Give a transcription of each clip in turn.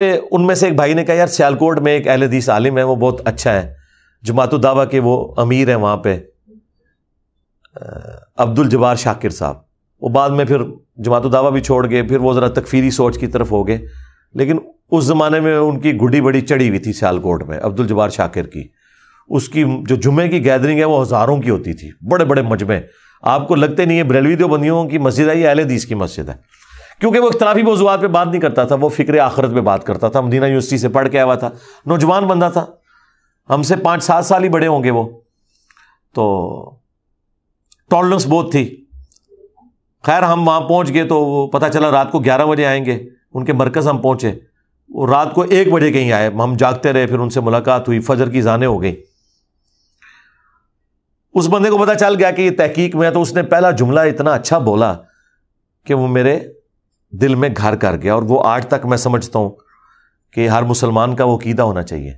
ان میں سے ایک بھائی نے کہا یار سیالکوٹ میں ایک اہل حدیث عالم ہے، وہ بہت اچھا ہے، جماعت الدعوہ کے وہ امیر ہیں وہاں پہ، عبد الجبار شاکر صاحب۔ وہ بعد میں پھر جماعت الدعوہ بھی چھوڑ گئے، پھر وہ ذرا تکفیری سوچ کی طرف ہو گئے، لیکن اس زمانے میں ان کی گڈی بڑی چڑھی ہوئی تھی سیالکوٹ میں عبد الجبار شاکر کی۔ اس کی جو جمعے کی گیدرنگ ہے وہ ہزاروں کی ہوتی تھی، بڑے بڑے مجمع، آپ کو لگتے نہیں ہے بریلوی دیوبندیوں کی مسجد ہے، یہ اہل حدیث کی مسجد ہے، کیونکہ وہ اختلافی موضوعات پہ بات نہیں کرتا تھا، وہ فکر آخرت پہ بات کرتا تھا۔ مدینہ یونیورسٹی سے پڑھ کے آیا ہوا تھا، نوجوان بندہ تھا، ہم سے 5-7 سال ہی بڑے ہوں گے وہ، تو ٹالرنس بہت تھی۔ خیر ہم وہاں پہنچ گئے تو پتہ چلا رات کو 11 بجے آئیں گے، ان کے مرکز ہم پہنچے، وہ رات کو 1 بجے کہیں آئے، ہم جاگتے رہے، پھر ان سے ملاقات ہوئی، فجر کی اذانیں ہو گئی۔ اس بندے کو پتہ چل گیا کہ یہ تحقیق میں ہے، تو اس نے پہلا جملہ اتنا اچھا بولا کہ وہ میرے دل میں گھر کر گیا، اور وہ آج تک میں سمجھتا ہوں کہ ہر مسلمان کا وہ عقیدہ ہونا چاہیے۔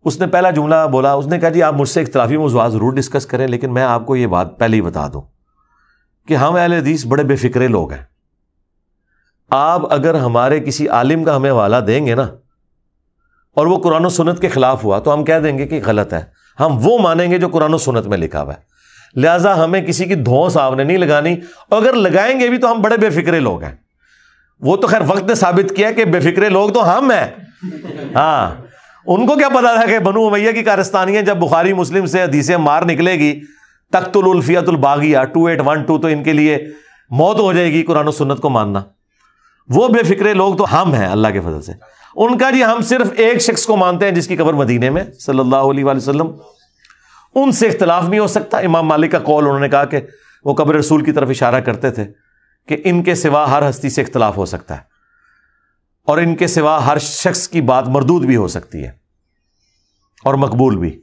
اس نے پہلا جملہ بولا، اس نے کہا جی آپ مجھ سے اختلافی موضوعات ضرور ڈسکس کریں، لیکن میں آپ کو یہ بات پہلے ہی بتا دوں کہ ہم اہل حدیث بڑے بے فکرے لوگ ہیں۔ آپ اگر ہمارے کسی عالم کا ہمیں حوالہ دیں گے نا، اور وہ قرآن و سنت کے خلاف ہوا، تو ہم کہہ دیں گے کہ غلط ہے، ہم وہ مانیں گے جو قرآن و سنت میں لکھا ہوا ہے۔ لہٰذا ہمیں کسی کی دھون سامنے نہیں لگانی، اور اگر لگائیں گے بھی تو ہم بڑے بے فکرے لوگ ہیں۔ وہ تو خیر وقت نے ثابت کیا کہ بے فکرے لوگ تو ہم ہیں۔ ہاں، ان کو کیا پتا تھا کہ بنو امیہ کی کارستانیاں جب بخاری مسلم سے حدیثیں مار نکلے گی، تقتل الفیۃ الباغیہ 2812، تو ان کے لیے موت ہو جائے گی قرآن و سنت کو ماننا۔ وہ بے فکرے لوگ تو ہم ہیں اللہ کے فضل سے۔ ان کا جی ہم صرف ایک شخص کو مانتے ہیں جس کی قبر مدینے میں، صلی اللہ علیہ وآلہ وسلم، ان سے اختلاف نہیں ہو سکتا۔ امام مالک کا قول، انہوں نے کہا کہ وہ قبر رسول کی طرف اشارہ کرتے تھے کہ ان کے سوا ہر ہستی سے اختلاف ہو سکتا ہے، اور ان کے سوا ہر شخص کی بات مردود بھی ہو سکتی ہے اور مقبول بھی۔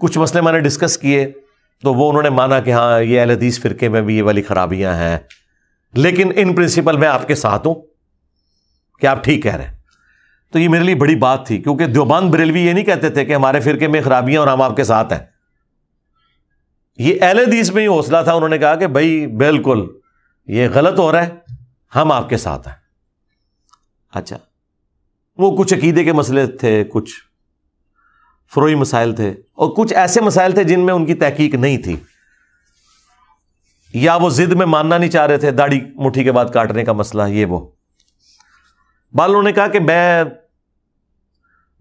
کچھ مسئلے میں نے ڈسکس کیے تو وہ انہوں نے مانا کہ ہاں یہ اہل حدیث فرقے میں بھی یہ والی خرابیاں ہیں، لیکن ان پرنسپل میں آپ کے ساتھ ہوں کہ آپ ٹھیک کہہ رہے ہیں۔ تو یہ میرے لیے بڑی بات تھی، کیونکہ دیوبند بریلوی یہ نہیں کہتے تھے کہ ہمارے فرقے میں خرابیاں اور ہم آپ کے ساتھ ہیں۔ یہ اہل حدیث میں ہی حوصلہ تھا، انہوں نے کہا کہ بھائی بالکل یہ غلط ہو رہا ہے، ہم آپ کے ساتھ ہیں۔ اچھا، وہ کچھ عقیدے کے مسئلے تھے، کچھ فروعی مسائل تھے، اور کچھ ایسے مسائل تھے جن میں ان کی تحقیق نہیں تھی، یا وہ ضد میں ماننا نہیں چاہ رہے تھے، داڑھی مٹھی کے بعد کاٹنے کا مسئلہ، یہ وہ بالوں نے کہا کہ میں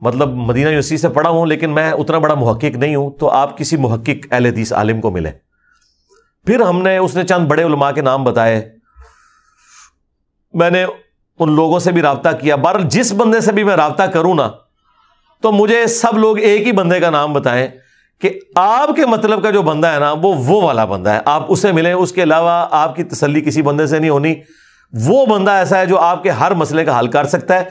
مطلب مدینہ یونیورسٹی سے پڑھا ہوں، لیکن میں اتنا بڑا محقق نہیں ہوں، تو آپ کسی محقق اہل حدیث عالم کو ملے۔ پھر اس نے چند بڑے علماء کے نام بتائے، میں نے ان لوگوں سے بھی رابطہ کیا۔ بہرحال جس بندے سے بھی میں رابطہ کروں نا، تو مجھے سب لوگ ایک ہی بندے کا نام بتائیں کہ آپ کے مطلب کا جو بندہ ہے نا وہ والا بندہ ہے، آپ اسے ملیں، اس کے علاوہ آپ کی تسلی کسی بندے سے نہیں ہونی۔ وہ بندہ ایسا ہے جو آپ کے ہر مسئلے کا حل کر سکتا ہے،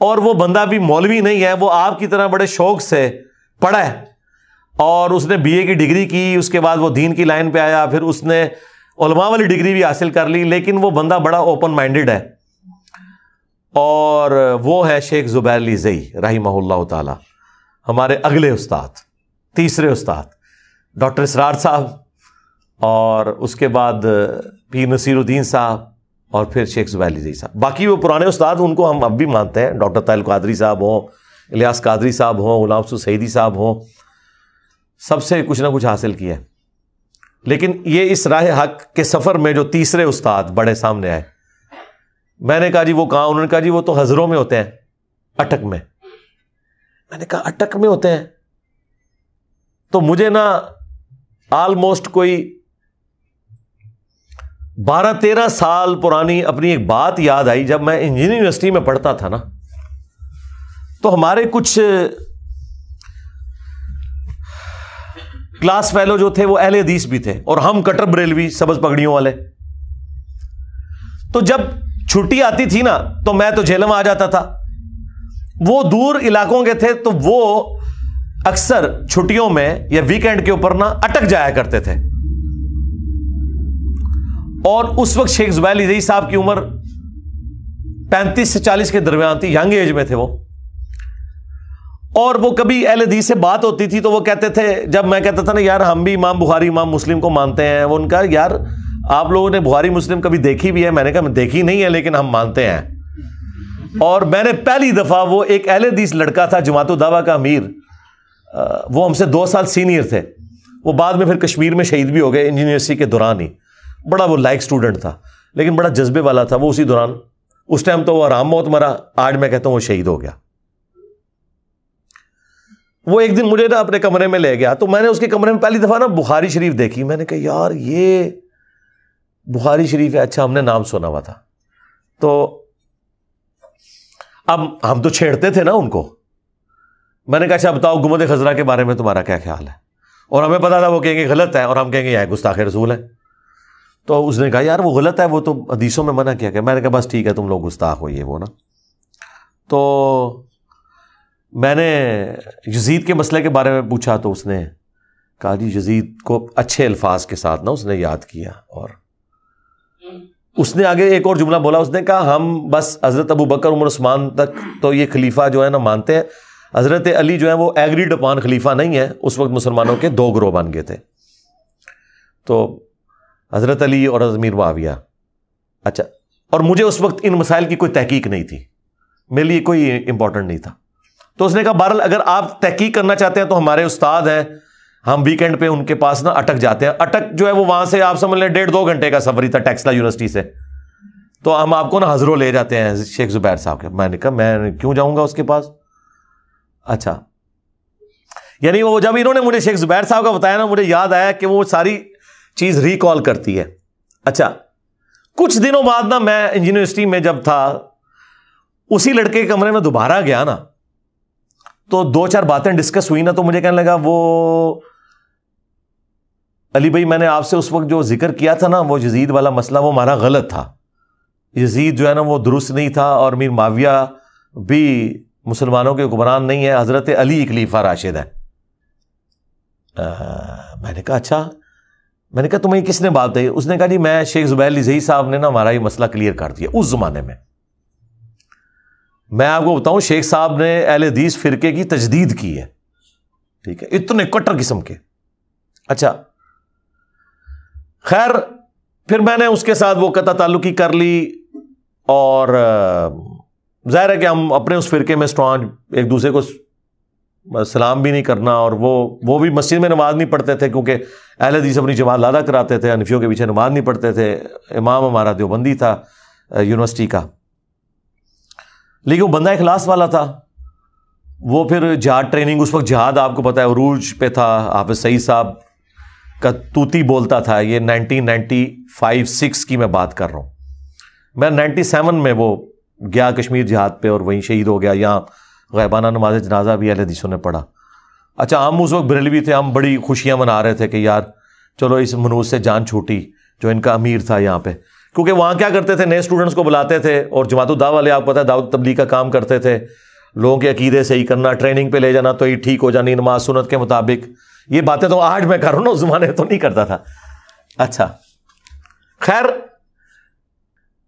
اور وہ بندہ بھی مولوی نہیں ہے، وہ آپ کی طرح بڑے شوق سے پڑھا ہے، اور اس نے BA کی ڈگری کی، اس کے بعد وہ دین کی لائن پہ آیا، پھر اس نے علماء والی ڈگری بھی حاصل کر لی، لیکن وہ بندہ بڑا اوپن مائنڈڈ ہے، اور وہ ہے شیخ زبیر علی زئی رحمہ اللہ تعالی، ہمارے اگلے استاد، تیسرے استاد ڈاکٹر اسرار صاحب، اور اس کے بعد پیر نصیر الدین صاحب، اور پھر شیخ زبیر علی زئی صاحب۔ باقی وہ پرانے استاد، ان کو ہم اب بھی مانتے ہیں، ڈاکٹر طاہر قادری صاحب ہوں، الیاس قادری صاحب ہوں، غلام رسول سعیدی صاحب ہوں، سب سے کچھ نہ کچھ حاصل کیا ہے۔ لیکن یہ اس راہ حق کے سفر میں جو تیسرے استاد بڑے سامنے آئے، میں نے کہا جی وہ کہاں؟ انہوں نے کہا جی وہ تو ہزروں میں ہوتے ہیں، اٹک میں۔ میں نے کہا اٹک میں ہوتے ہیں؟ تو مجھے نا آلموسٹ کوئی 12-13 سال پرانی اپنی ایک بات یاد آئی۔ جب میں انجینئرنگ یونیورسٹی میں پڑھتا تھا نا، تو ہمارے کچھ کلاس فیلو جو تھے وہ اہل حدیث بھی تھے، اور ہم کٹر بریلوی سبز پگڑیوں والے۔ تو جب چھٹی آتی تھی نا، تو میں تو جہلم آ جاتا تھا، وہ دور علاقوں کے تھے، تو وہ اکثر چھٹیوں میں یا ویکینڈ کے اوپر نا اٹک جایا کرتے تھے۔ اور اس وقت شیخ زبیر علی زئی صاحب کی عمر 35 سے 40 کے درمیان تھی، ینگ ایج میں تھے وہ، اور وہ کبھی اہل حدیث سے بات ہوتی تھی تو وہ کہتے تھے، جب میں کہتا تھا نا یار ہم بھی امام بخاری امام مسلم کو مانتے ہیں، وہ ان کا یار آپ لوگوں نے بخاری مسلم کبھی دیکھی بھی ہے؟ میں نے کہا میں دیکھی نہیں ہے لیکن ہم مانتے ہیں۔ اور میں نے پہلی دفعہ, وہ ایک اہل حدیث لڑکا تھا جماعت الدعوہ کا امیر, وہ ہم سے 2 سال سینئر تھے, وہ بعد میں پھر کشمیر میں شہید بھی ہو گئے انجینئرسی کے دوران ہی. بڑا وہ لائک اسٹوڈنٹ تھا لیکن بڑا جذبے والا تھا. وہ اسی دوران, اس ٹائم تو وہ آرام موت مرا, آج میں کہتا ہوں وہ شہید ہو گیا. وہ ایک دن مجھے نا اپنے کمرے میں لے گیا, تو میں نے اس کے کمرے میں پہلی دفعہ نا بخاری شریف دیکھی. میں نے کہا یار یہ بخاری شریف ہے, اچھا ہم نے نام سنا ہوا تھا. تو اب ہم تو چھیڑتے تھے نا ان کو. میں نے کہا اچھا بتاؤ گنبد خضرا کے بارے میں تمہارا کیا خیال ہے, اور ہمیں پتا تھا وہ کہیں گے غلط ہے اور ہم کہیں گے یہ گستاخ رسول ہے. تو اس نے کہا یار وہ غلط ہے, وہ تو حدیثوں میں منع کیا گیا. میں نے کہا بس ٹھیک ہے تم لوگ گستاخ ہو یہ وہ نا. تو میں نے یزید کے مسئلے کے بارے میں پوچھا تو اس نے کہا جی یزید کو اچھے الفاظ کے ساتھ نا اس نے یاد کیا, اور اس نے آگے ایک اور جملہ بولا. اس نے کہا ہم بس حضرت ابو بکر عمر عثمان تک تو یہ خلیفہ جو ہے نا مانتے ہیں, حضرت علی جو ہے وہ ایگریڈ اپان خلیفہ نہیں ہے. اس وقت مسلمانوں کے 2 گروہ بن گئے تھے, تو حضرت علی اور امیر معاویہ. اچھا, اور مجھے اس وقت ان مسائل کی کوئی تحقیق نہیں تھی, میرے لیے کوئی امپورٹنٹ نہیں تھا. تو اس نے کہا بہرحال اگر آپ تحقیق کرنا چاہتے ہیں تو ہمارے استاد ہیں, ہم ویکینڈ پہ ان کے پاس نا اٹک جاتے ہیں. اٹک جو ہے وہ وہاں سے آپ سمجھ لیں 1.5-2 گھنٹے کا سفر ہی تھا ٹیکسلا یونیورسٹی سے. تو ہم آپ کو نا حضروں لے جاتے ہیں شیخ زبیر صاحب کے. میں نے کہا میں کیوں جاؤں گا اس کے پاس. اچھا, یعنی وہ جب انہوں نے مجھے شیخ زبیر صاحب کا بتایا نا, مجھے یاد آیا کہ وہ ساری چیز ریکال کرتی ہے. اچھا, کچھ دنوں بعد نا میں یونیورسٹی میں جب تھا, اسی لڑکے کے کمرے میں دوبارہ گیا نا, تو 2-4 باتیں ڈسکس ہوئی نا, تو مجھے کہنے لگا وہ علی بھائی میں نے آپ سے اس وقت جو ذکر کیا تھا نا وہ یزید والا مسئلہ, وہ ہمارا غلط تھا. یزید جو ہے نا وہ درست نہیں تھا, اور میر معاویہ بھی مسلمانوں کے حکمران نہیں ہے, حضرت علی خلیفہ راشد ہے. میں نے کہا اچھا. میں نے کہا تمہیں کس نے بات بتائی؟ اس نے کہا جی میں شیخ زبیر لزئی صاحب نے نا ہمارا یہ مسئلہ کلیئر کر دیا اس زمانے میں. میں آپ کو بتاؤں شیخ صاحب نے اہل حدیث فرقے کی تجدید کی ہے, ٹھیک ہے, اتنے کٹر قسم کے. اچھا خیر, پھر میں نے اس کے ساتھ وہ قطع تعلقی کر لی, اور ظاہر ہے کہ ہم اپنے اس فرقے میں اسٹرانگ, ایک دوسرے کو سلام بھی نہیں کرنا, اور وہ بھی مسجد میں نماز نہیں پڑھتے تھے کیونکہ اہل حدیث اپنی جماعت لادا کراتے تھے, حنفیوں کے پیچھے نماز نہیں پڑھتے تھے. امام ہمارا دیوبندی تھا یونیورسٹی کا, لیکن وہ بندہ اخلاص والا تھا. وہ پھر جہاد ٹریننگ, اس وقت جہاد آپ کو پتا ہے عروج پہ تھا. حافظ سعید صاحب کا طوطی بولتا تھا, یہ 1995-6 کی میں بات کر رہا ہوں. میں 97 میں وہ گیا کشمیر جہاد پہ, اور وہیں شہید ہو گیا. یہاں غیبانہ نماز جنازہ بھی اہل حدیثوں نے پڑھا. اچھا, ہم اس وقت بریلوی تھے, ہم بڑی خوشیاں منا رہے تھے کہ یار چلو اس منوز سے جان چھوٹی جو ان کا امیر تھا یہاں پہ. کیونکہ وہاں کیا کرتے تھے, نئے اسٹوڈنٹس کو بلاتے تھے, اور جماعت الدعوہ والے آپ کو پتہ ہے دعوت تبلیغ کا کام کرتے تھے, لوگوں کے عقیدے صحیح کرنا, ٹریننگ پہ لے جانا تو یہ ٹھیک ہو جانی نماز سنت کے مطابق. یہ باتیں تو آج میں کر رہا ہوں نا, اس زمانے میں تو نہیں کرتا تھا. اچھا خیر,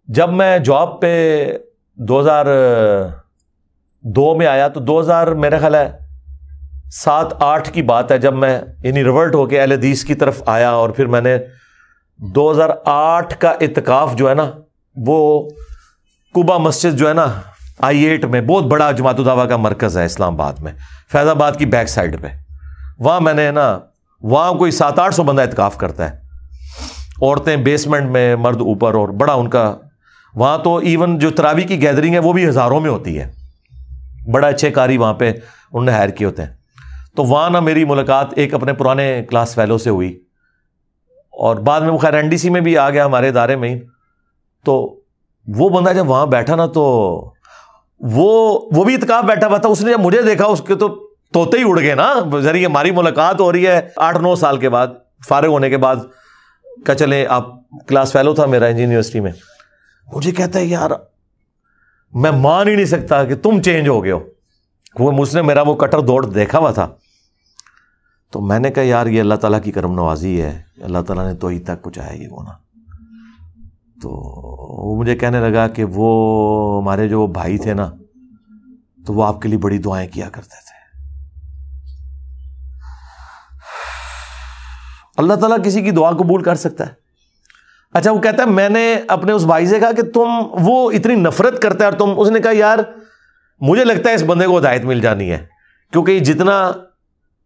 جب میں جاب پہ 2002 میں آیا, تو 2000 میرا خیال ہے 7-8 کی بات ہے, جب میں یعنی ریورٹ ہو کے اہل حدیث کی طرف آیا. اور پھر میں نے 2008 کا اعتکاف جو ہے نا, وہ قبا مسجد جو ہے نا I-8 میں, بہت بڑا جماعت الدعوہ کا مرکز ہے اسلام آباد میں, فیض آباد کی بیک سائڈ پہ. وہاں میں نے نا, وہاں کوئی 700-800 بندہ اعتکاف کرتا ہے, عورتیں بیسمنٹ میں, مرد اوپر, اور بڑا ان کا وہاں تو ایون جو تراویح کی گیدرنگ ہے وہ بھی ہزاروں میں ہوتی ہے. بڑا اچھے قاری وہاں پہ انہوں نے ہائر کیے ہوتے ہیں. تو وہاں نا میری ملاقات ایک اپنے پرانے کلاس فیلو سے ہوئی, اور بعد میں وہ خیر NDC میں بھی آ گیا ہمارے ادارے میں ہی. تو وہ بندہ جب وہاں بیٹھا نا, تو وہ بھی اعتکاف بیٹھا ہوا تھا. اس نے جب مجھے دیکھا, اس کے تو طوطے ہی اڑ گئے نا. ذریعے ہماری ملاقات ہو رہی ہے 8-9 سال کے بعد, فارغ ہونے کے بعد. کہ چلیں آپ, کلاس فیلو تھا میرا انجینئر یونیورسٹی میں. مجھے کہتا ہے یار میں مان ہی نہیں سکتا کہ تم چینج ہو گئے ہو. وہ مجھ نے میرا وہ کٹر دوڑ دیکھا ہوا تھا. تو میں نے کہا یار یہ اللہ تعالیٰ کی کرم نوازی ہے, اللہ تعالیٰ نے تو ہی تک پہنچایا یہ ہونا. تو وہ مجھے کہنے لگا کہ وہ ہمارے جو بھائی تھے نا, تو وہ آپ کے لیے بڑی دعائیں کیا کرتے تھے. اللہ تعالیٰ کسی کی دعا قبول کر سکتا ہے. اچھا وہ کہتا ہے میں نے اپنے اس بھائی سے کہا کہ تم وہ اتنی نفرت کرتا ہے اور تم, اس نے کہا یار مجھے لگتا ہے اس بندے کو ہدایت مل جانی ہے کیونکہ جتنا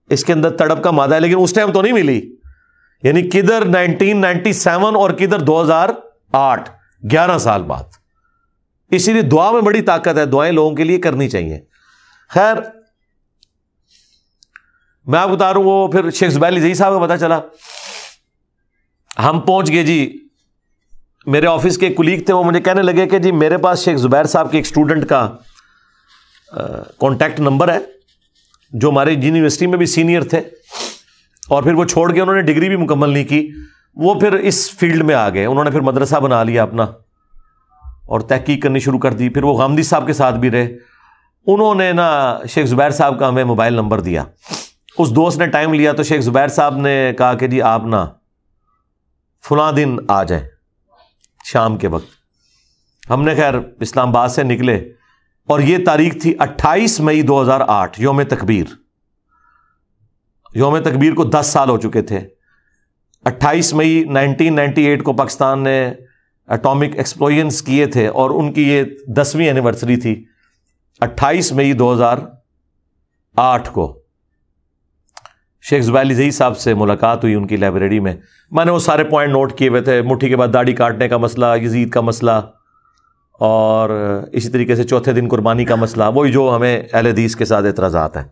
اس کے اندر تڑپ کا مادہ ہے, لیکن اس ٹائم تو نہیں ملی, یعنی کدھر 1997 اور کدھر 2008, 11 سال بعد. اسی لیے دعا میں بڑی طاقت ہے, دعائیں لوگوں کے لیے کرنی چاہیے. خیر میں آپ کو بتا رہا ہوں, وہ پھر شیخ زبیر علی زئی صاحب کا پتا چلا, ہم پہنچ گئے جی. میرے آفس کے ایک کلیگ تھے, وہ مجھے کہنے لگے کہ جی میرے پاس شیخ زبیر صاحب کے ایک اسٹوڈنٹ کا کانٹیکٹ نمبر ہے جو ہمارے یونیورسٹی میں بھی سینئر تھے, اور پھر وہ چھوڑ کے انہوں نے ڈگری بھی مکمل نہیں کی, وہ پھر اس فیلڈ میں آ گئے, انہوں نے پھر مدرسہ بنا لیا اپنا اور تحقیق کرنی شروع کر دی. پھر وہ غامدی صاحب کے ساتھ بھی رہے, انہوں نے نا شیخ زبیر صاحب کا ہمیں موبائل نمبر دیا. اس دوست نے ٹائم لیا تو شیخ زبیر صاحب نے کہا کہ جی آپ نا فلاں دن آ جائیں شام کے وقت. ہم نے خیر اسلام آباد سے نکلے اور یہ تاریخ تھی 28 مئی 2008, یوم تکبیر. یوم تکبیر کو 10 سال ہو چکے تھے. 28 مئی 1998 کو پاکستان نے اٹامک ایکسپلوژنز کیے تھے اور ان کی یہ 10ویں اینیورسری تھی. 28 مئی 2008 کو شیخ زبیر علی زئی صاحب سے ملاقات ہوئی ان کی لائبریری میں. میں نے وہ سارے پوائنٹ نوٹ کیے ہوئے تھے, مٹھی کے بعد داڑھی کاٹنے کا مسئلہ, یزید کا مسئلہ, اور اسی طریقے سے چوتھے دن قربانی کا مسئلہ, وہی جو ہمیں اہل حدیث کے ساتھ اعتراضات ہیں.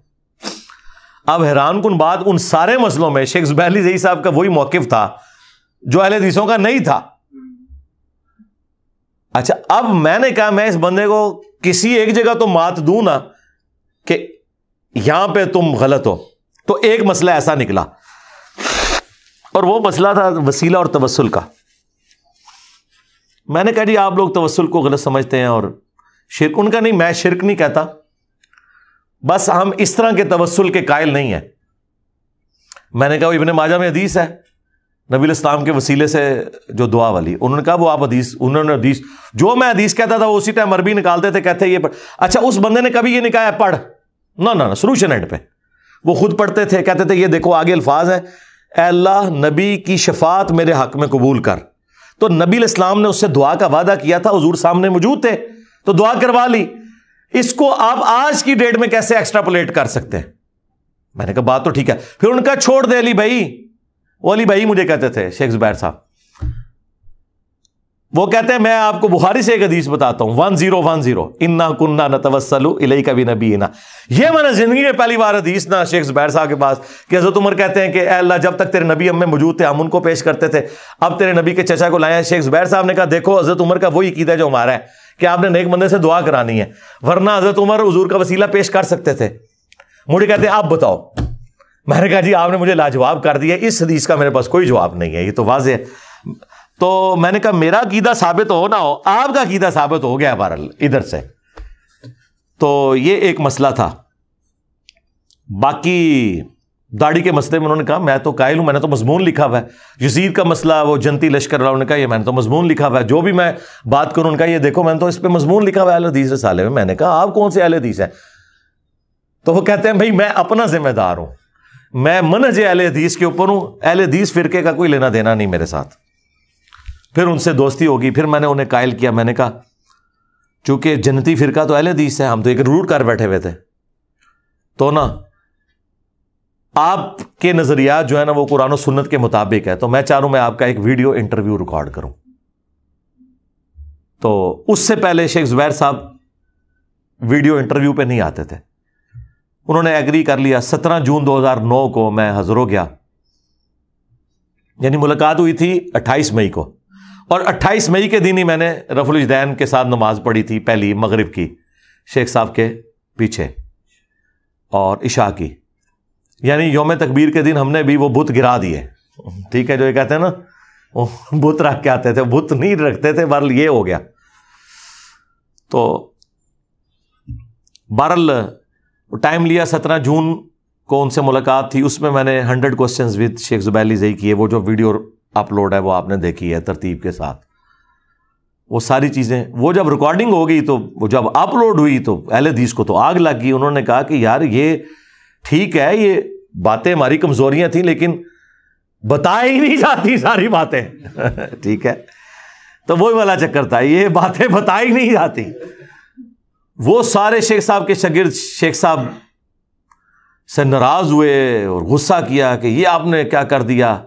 اب حیران کن بات, ان سارے مسئلوں میں شیخ زبیر علی زئی صاحب کا وہی موقف تھا جو اہل حدیثوں کا نہیں تھا. اچھا اب میں نے کہا میں اس بندے کو کسی ایک جگہ تو مات دوں نا کہ یہاں پہ تم غلط ہو. تو ایک مسئلہ ایسا نکلا, اور وہ مسئلہ تھا وسیلہ اور توسل کا. میں نے کہا جی آپ لوگ توسل کو غلط سمجھتے ہیں اور شرک. ان کا نہیں, میں شرک نہیں کہتا, بس ہم اس طرح کے توسل کے قائل نہیں ہیں. میں نے کہا وہ ابن ماجہ میں حدیث ہے نبی الاسلام کے وسیلے سے جو دعا والی. انہوں نے کہا وہ آپ حدیث, انہوں نے حدیث جو میں حدیث کہتا تھا وہ اسی ٹائم عربی نکالتے تھے, کہتے یہ پڑھ. اچھا اس بندے نے کبھی یہ نہیں کہا پڑھ, نہ سولوشن اینڈ پہ وہ خود پڑھتے تھے, کہتے تھے یہ دیکھو آگے الفاظ ہیں, اے اللہ نبی کی شفاعت میرے حق میں قبول کر. تو نبی الاسلام نے اس سے دعا کا وعدہ کیا تھا, حضور سامنے موجود تھے تو دعا کروا لی. اس کو آپ آج کی ڈیٹ میں کیسے ایکسٹراپولیٹ کر سکتے ہیں؟ میں نے کہا بات تو ٹھیک ہے. پھر ان کا چھوڑ دے علی بھائی, وہ علی بھائی مجھے کہتے تھے شیخ زبیر صاحب, وہ کہتے ہیں میں آپ کو بخاری سے ایک حدیث بتاتا ہوں 1010 انا کننا نتوسل الیک بنبینا. یہ میں نے زندگی میں پہلی بار حدیث نا شیخ زبیر صاحب کے پاس کہ حضرت عمر کہتے ہیں کہ اے اللہ جب تک تیرے نبی ہم میں موجود تھے ہم ان کو پیش کرتے تھے, اب تیرے نبی کے چچا کو لائے ہیں. شیخ زبیر صاحب نے کہا دیکھو حضرت عمر کا وہی عقیدہ جو ہمارا ہے کہ آپ نے نیک بندے سے دعا کرانی ہے, ورنہ حضرت عمر حضور کا وسیلہ پیش کر سکتے تھے. مجھے کہتے ہیں آپ بتاؤ. میں نے کہا جی آپ نے مجھے لاجواب کر دیا, اس حدیث کا میرے پاس کوئی جواب نہیں ہے, یہ تو واضح ہے. تو میں نے کہا میرا عقیدہ ثابت ہو نہ ہو, آپ کا عقیدہ ثابت ہو گیا بہرحال ادھر سے. تو یہ ایک مسئلہ تھا. باقی داڑھی کے مسئلے میں انہوں نے کہا میں تو قائل ہوں, میں نے تو مضمون لکھا ہوا ہے. یزید کا مسئلہ وہ جنتی لشکر والوں نے کہا یہ میں نے تو مضمون لکھا ہوا ہے. جو بھی میں بات کروں ان کا یہ دیکھو میں نے تو اس پہ مضمون لکھا ہوا ہے اہل حدیث رسالے میں. میں نے کہا آپ کون سے اہل حدیث ہیں؟ تو وہ کہتے ہیں بھائی میں اپنا ذمہ دار ہوں, میں منہج اہل حدیث کے اوپر ہوں, اہل حدیث فرقے کا کوئی لینا دینا نہیں میرے ساتھ. پھر ان سے دوستی ہوگی, پھر میں نے انہیں قائل کیا. میں نے کہا چونکہ جنتی فرقہ تو اہل حدیث ہے, ہم تو ایک روٹ کر بیٹھے ہوئے تھے, تو نا آپ کے نظریات جو ہے نا وہ قرآن و سنت کے مطابق ہے, تو میں چاہ رہا ہوں میں آپ کا ایک ویڈیو انٹرویو ریکارڈ کروں. تو اس سے پہلے شیخ زبیر صاحب ویڈیو انٹرویو پہ نہیں آتے تھے. انہوں نے ایگری کر لیا. 17 جون 2009 کو میں حاضر ہو گیا, یعنی ملاقات ہوئی تھی 28 مئی کو, اور 28 مئی کے دن ہی میں نے رفع الاجدین کے ساتھ نماز پڑھی تھی پہلی مغرب کی شیخ صاحب کے پیچھے, اور عشاء کی. یعنی یوم تکبیر کے دن ہم نے بھی وہ بت گرا دیے, ٹھیک ہے, جو یہ کہتے ہیں نا بت رکھ کے آتے تھے, بت نہیں رکھتے تھے. بہرحال یہ ہو گیا. تو بہرحال ٹائم لیا, 17 جون کو ان سے ملاقات تھی. اس میں میں نے 100 کوسچنز ود شیخ زبیر علی زئی کیے. وہ جو ویڈیو اپلوڈ ہے وہ آپ نے دیکھی ہے ترتیب کے ساتھ, وہ ساری چیزیں. وہ جب ریکارڈنگ ہو گئی تو وہ جب اپلوڈ ہوئی تو اہل حدیث کو تو آگ لگ گئی. انہوں نے کہا کہ یار یہ ٹھیک ہے, یہ باتیں ہماری کمزوریاں تھیں, لیکن بتائی نہیں جاتی ساری باتیں. ٹھیک ہے, تو وہی والا چکر تھا, یہ باتیں بتائی نہیں جاتی. وہ سارے شیخ صاحب کے شاگرد شیخ صاحب سے ناراض ہوئے اور غصہ کیا کہ یہ آپ نے کیا کر دیا,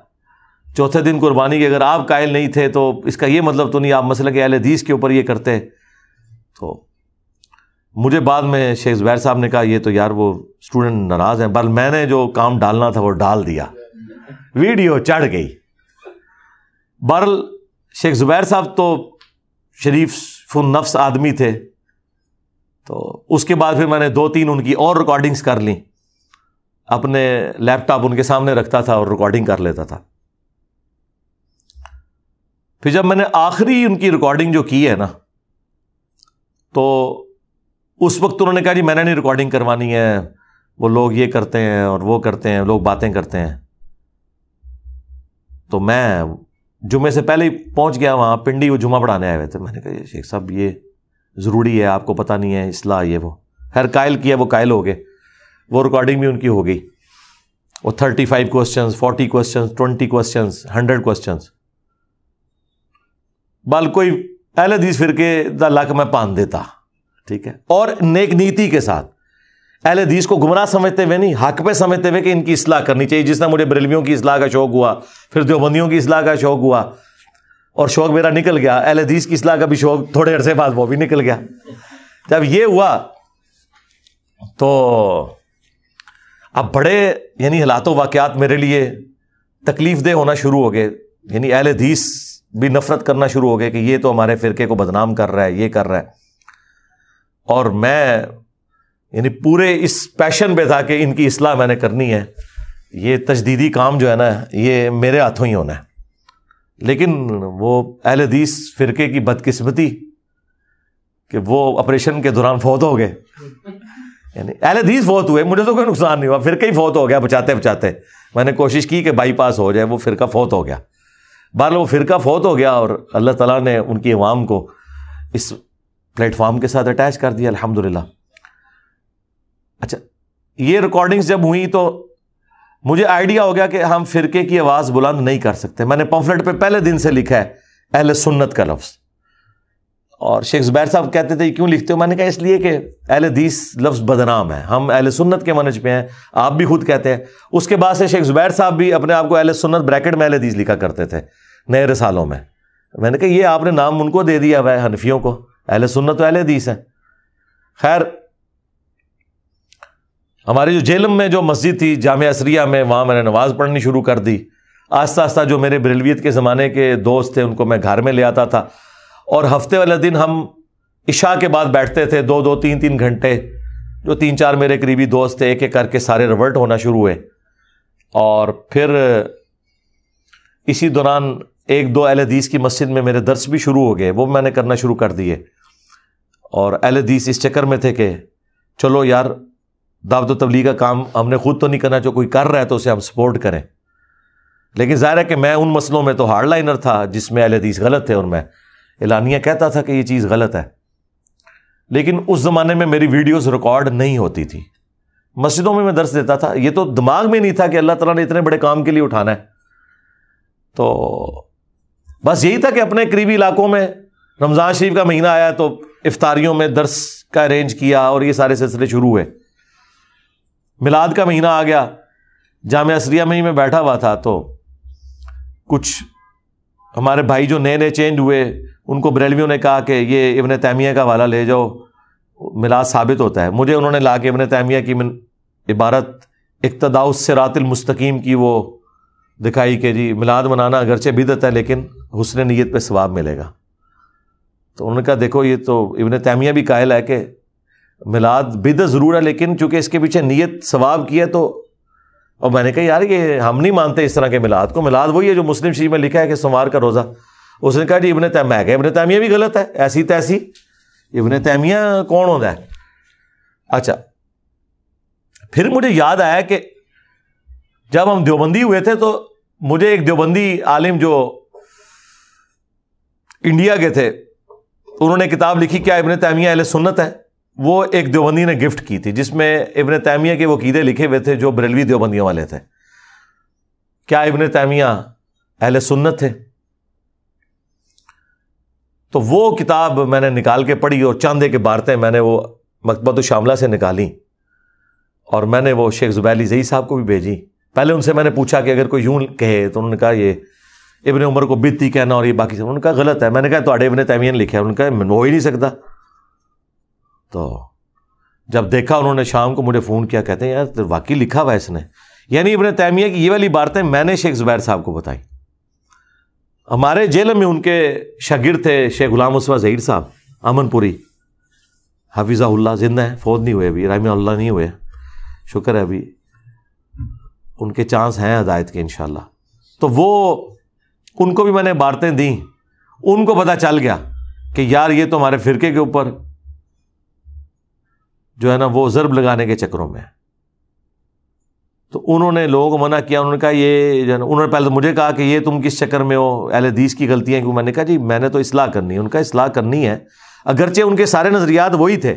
چوتھے دن قربانی کے اگر آپ قائل نہیں تھے تو اس کا یہ مطلب تو نہیں آپ مسئلہ کہ اہل حدیث کے اوپر یہ کرتے. تو مجھے بعد میں شیخ زبیر صاحب نے کہا یہ تو یار وہ اسٹوڈنٹ ناراض ہیں, بل میں نے جو کام ڈالنا تھا وہ ڈال دیا, ویڈیو چڑھ گئی. بہرحال شیخ زبیر صاحب تو شریف نفس آدمی تھے, تو اس کے بعد پھر میں نے 2-3 ان کی اور ریکارڈنگز کر لیں, اپنے لیپ ٹاپ ان کے سامنے رکھتا تھا اور ریکارڈنگ کر لیتا تھا. پھر جب میں نے آخری ان کی ریکارڈنگ جو کی ہے نا, تو اس وقت انہوں نے کہا جی میں نے نہیں ریکارڈنگ کروانی ہے, وہ لوگ یہ کرتے ہیں اور وہ کرتے ہیں, لوگ باتیں کرتے ہیں. تو میں جمعے سے پہلے ہی پہنچ گیا وہاں پنڈی, وہ جمعہ پڑھانے آئے ہوئے تھے. میں نے کہا شیخ صاحب یہ ضروری ہے, آپ کو پتہ نہیں ہے اصلاح یہ وہ. خیر قائل کیا, وہ قائل ہو گئے, وہ ریکارڈنگ بھی ان کی ہو گئی. وہ 35 کوسچنز, 40 کوسچنز, 20 کوسچنز, 100 کوسچنز. بل کوئی اہل حدیث فرقے دا لک میں پان دیتا. ٹھیک ہے, اور نیک نیتی کے ساتھ, اہل حدیث کو گمراہ سمجھتے ہوئے نہیں, حق پہ سمجھتے ہوئے کہ ان کی اصلاح کرنی چاہیے. جس طرح مجھے بریلویوں کی اصلاح کا شوق ہوا, پھر دیوبندیوں کی اصلاح کا شوق ہوا, اور شوق میرا نکل گیا. اہل حدیث کی اصلاح کا بھی شوق تھوڑے عرصے بعد وہ بھی نکل گیا. جب یہ ہوا تو اب بڑے یعنی حالات و واقعات میرے لیے تکلیف دہ ہونا شروع ہو گئے. یعنی اہل حدیث بھی نفرت کرنا شروع ہو گئے کہ یہ تو ہمارے فرقے کو بدنام کر رہا ہے, یہ کر رہا ہے. اور میں یعنی پورے اس پیشن پہ تھا کہ ان کی اصلاح میں نے کرنی ہے. یہ تجدیدی کام جو ہے نا یہ میرے ہاتھوں ہی ہونا ہے. لیکن وہ اہل حدیث فرقے کی بدقسمتی کہ وہ آپریشن کے دوران فوت ہو گئے. یعنی اہل حدیث فوت ہوئے, مجھے تو کوئی نقصان نہیں ہوا, فرقہ ہی فوت ہو گیا بچاتے بچاتے. میں نے کوشش کی کہ بائی پاس ہو جائے, وہ فرقہ فوت ہو گیا. بہرحال وہ فرقہ فوت ہو گیا, اور اللہ تعالیٰ نے ان کی عوام کو اس پلیٹ فارم کے ساتھ اٹیچ کر دیا الحمدللہ. اچھا, یہ ریکارڈنگز جب ہوئی تو مجھے آئیڈیا ہو گیا کہ ہم فرقے کی آواز بلند نہیں کر سکتے. میں نے پمفلٹ پہ پہلے دن سے لکھا ہے اہل سنت کا لفظ, اور شیخ زبیر صاحب کہتے تھے کیوں لکھتے ہو؟ میں نے کہا اس لیے کہ اہل حدیث لفظ بدنام ہے, ہم اہل سنت کے منہج پہ ہیں, آپ بھی خود کہتے ہیں. اس کے بعد سے شیخ زبیر صاحب بھی اپنے آپ کو اہل سنت بریکٹ میں اہل حدیث لکھا کرتے تھے نئے رسالوں میں. میں نے کہا یہ آپ نے نام ان کو دے دیا ہوا ہے, حنفیوں کو. اہل سنت تو اہل حدیث ہیں. خیر ہماری جو جیلم میں جو مسجد تھی جامعہ عصریہ میں, وہاں میں نے نماز پڑھنی شروع کر دی. آہستہ آہستہ جو میرے بریلویت کے زمانے کے دوست تھے ان کو میں گھر میں لے آتا تھا, اور ہفتے والے دن ہم عشاء کے بعد بیٹھتے تھے 2-2 3-3 گھنٹے. جو 3-4 میرے قریبی دوست تھے ایک ایک کر کے سارے ریورٹ ہونا شروع ہوئے, اور پھر اسی دوران 1-2 اہل حدیث کی مسجد میں میرے درس بھی شروع ہو گئے, وہ میں نے کرنا شروع کر دیے. اور اہل حدیث اس چکر میں تھے کہ چلو یار دعوت و تبلیغ کا کام ہم نے خود تو نہیں کرنا, جو کوئی کر رہا ہے تو اسے ہم سپورٹ کریں. لیکن ظاہر ہے کہ میں ان مسئلوں میں تو ہارڈ لائنر تھا جس میں اہل حدیث غلط تھے, اور میں اعلانیہ کہتا تھا کہ یہ چیز غلط ہے. لیکن اس زمانے میں میری ویڈیوز ریکارڈ نہیں ہوتی تھی, مسجدوں میں درس دیتا تھا. یہ تو دماغ میں نہیں تھا کہ اللہ تعالیٰ نے اتنے بڑے کام کے لیے اٹھانا ہے. تو بس یہی تھا کہ اپنے قریبی علاقوں میں رمضان شریف کا مہینہ آیا تو افطاریوں میں درس کا ارینج کیا, اور یہ سارے سلسلے شروع ہوئے. میلاد کا مہینہ آ گیا, جامعہ عصریہ میں ہی میں بیٹھا ہوا تھا, تو کچھ ہمارے بھائی جو نئے نئے چینج ہوئے ان کو بریلویوں نے کہا کہ یہ ابن تیمیہ کا حوالہ لے جاؤ, میلاد ثابت ہوتا ہے. مجھے انہوں نے لا کے ابن تیمیہ کی عبارت اقتداء الصراط المستقیم کی وہ دکھائی کہ جی میلاد منانا اگرچہ بدعت ہے لیکن حسن نیت پہ ثواب ملے گا. تو انہوں نے کہا دیکھو یہ تو ابن تیمیہ بھی قائل ہے کہ میلاد بدعت ضرور ہے, لیکن چونکہ اس کے پیچھے نیت ثواب کی ہے تو. اور میں نے کہا یار یہ ہم نہیں مانتے اس طرح کے میلاد کو, میلاد وہی ہے جو مسلم شریف میں لکھا ہے کہ سوموار کا روزہ. اس نے کہا جی ابن تیمیہ بھی غلط ہے, ایسی تیسی ابن تیمیہ کون ہوتا ہے. اچھا پھر مجھے یاد آیا کہ جب ہم دیوبندی ہوئے تھے تو مجھے ایک دیوبندی عالم جو انڈیا کے تھے انہوں نے کتاب لکھی کیا ابن تیمیہ اہل سنت ہے, وہ ایک دیوبندی نے گفٹ کی تھی, جس میں ابن تیمیہ کے وہ عقیدے لکھے ہوئے تھے جو بریلوی دیوبندیوں والے تھے. کیا ابن تیمیہ اہل سنت تھے؟ تو وہ کتاب میں نے نکال کے پڑھی اور چاند ایک عبارتیں میں نے وہ مکتبۃ الشاملہ سے نکالی اور میں نے وہ شیخ زبیر علی زئی صاحب کو بھی بھیجی. پہلے ان سے میں نے پوچھا کہ اگر کوئی یوں کہے تو انہوں نے کہا یہ ابن عمر کو بدتی کہنا اور یہ باقی سے. انہوں نے کہا غلط ہے. میں نے کہا تو ابن تیمیہ نے لکھا ہے. انہوں نے کہا ہو ہی نہیں سکتا. تو جب دیکھا انہوں نے شام کو مجھے فون کیا, کہتے ہیں یار واقعی لکھا ہوا ہے اس نے. یعنی ابن تیمیہ کی یہ والی باتیں میں نے شیخ زبیر صاحب کو بتائی. ہمارے جیل میں ان کے شاگرد تھے شیخ غلام مصطفیٰ ظہیر صاحب امن پوری, حفظہ اللہ, زندہ ہیں, فوت نہیں ہوئے ابھی, رحمہ اللہ نہیں ہوئے, شکر ہے ابھی ان کے چانس ہیں ہدایت کے انشاءاللہ. تو وہ ان کو بھی میں نے عبارتیں دیں. ان کو پتہ چل گیا کہ یار یہ تو ہمارے فرقے کے اوپر جو ہے نا وہ ضرب لگانے کے چکروں میں. تو انہوں نے لوگوں کو منع کیا. انہوں نے کہا یہ جو ہے نا, انہوں نے پہلے تو مجھے کہا کہ یہ تم کس چکر میں ہو, اہل حدیث کی غلطیاں کیوں. میں نے کہا جی میں نے تو اصلاح کرنی ہے. ان کا اصلاح کرنی ہے, اگرچہ ان کے سارے نظریات وہی تھے,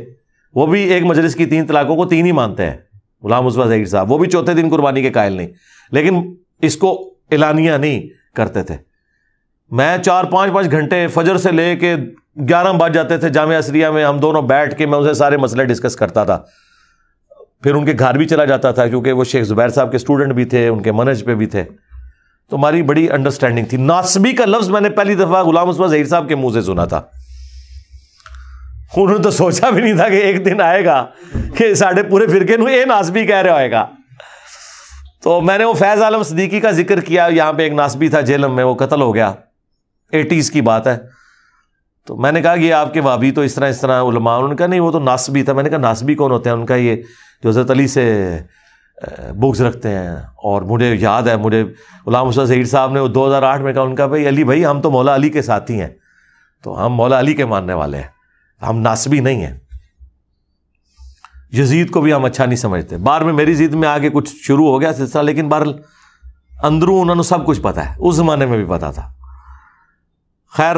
وہ بھی ایک مجلس کی 3 طلاقوں کو 3 ہی مانتے ہیں غلام مصطفیٰ ظہیر صاحب, وہ بھی چوتھے دن قربانی کے قائل نہیں, لیکن اس کو اعلانیہ نہیں کرتے تھے. میں 4-5 گھنٹے فجر سے لے کے 11 بج جاتے تھے جامعہ عصریہ میں, ہم دونوں بیٹھ کے میں ان سے سارے مسئلے ڈسکس کرتا تھا. پھر ان کے گھر بھی چلا جاتا تھا کیونکہ وہ شیخ زبیر صاحب کے اسٹوڈنٹ بھی تھے, ان کے منہج پہ بھی تھے. تو ہماری بڑی انڈرسٹینڈنگ تھی. ناسبی کا لفظ میں نے پہلی دفعہ غلام مصطفیٰ ظہیر صاحب کے منہ سے سنا تھا. انہوں نے تو سوچا بھی نہیں تھا کہ ایک دن آئے گا کہ ساڑھے پورے فرقے نو اے ناسبی کہہ رہا ہوئے گا. تو میں نے وہ فیض عالم صدیقی کا ذکر کیا. یہاں پہ ایک ناسبی تھا جیلم میں, وہ قتل ہو گیا, 80s کی بات ہے. تو میں نے کہا کہ آپ کے وہابی تو اس طرح علماء. انہوں نے کہا نہیں وہ تو ناسبی تھا. میں نے کہا ناسبی کون ہوتے ہیں؟ ان کا یہ جو حضرت علی سے بغض رکھتے ہیں. اور مجھے یاد ہے, مجھے غلام مصطفیٰ ظہیر صاحب نے وہ 2008 میں کہا, ان کا بھائی علی بھائی ہم تو مولا علی کے ساتھی ہیں, تو ہم مولا علی کے ماننے والے ہیں, ہم ناسبی نہیں ہیں. یزید کو بھی ہم اچھا نہیں سمجھتے. بعد میں میری ضد میں آگے کچھ شروع ہو گیا سلسلہ, لیکن بہرحال اندروں انہوں نے سب کچھ پتا ہے, اس زمانے میں بھی پتا تھا. خیر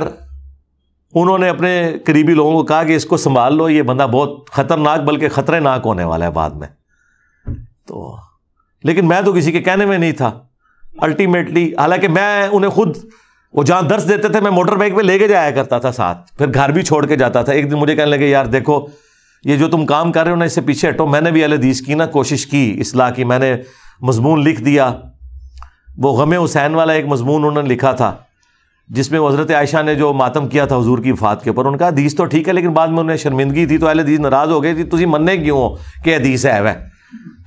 انہوں نے اپنے قریبی لوگوں کو کہا کہ اس کو سنبھال لو, یہ بندہ بہت خطرناک بلکہ خطرے ناک ہونے والا ہے بعد میں. تو لیکن میں تو کسی کے کہنے میں نہیں تھا الٹیمیٹلی. حالانکہ میں انہیں خود وہ جہاں درس دیتے تھے میں موٹر بائک پہ لے کے جایا کرتا تھا ساتھ, پھر گھر بھی چھوڑ کے جاتا تھا. ایک دن مجھے کہنے لگے یار دیکھو یہ جو تم کام کر رہے ہو نا اس سے پیچھے ہٹو. میں نے بھی اہل حدیث کی نا کوشش کی اصلاح کی, میں نے مضمون لکھ دیا. وہ غم حسین والا ایک مضمون انہوں نے لکھا تھا جس میں حضرت عائشہ نے جو ماتم کیا تھا حضور کی وفات کے اوپر. ان کا حدیث تو ٹھیک ہے لیکن بعد میں انہیں شرمندگی تھی تو اہل حدیث ناراض ہو گئے تھی, تجھے مننے کیوں ہو کہ حدیث ہے وہ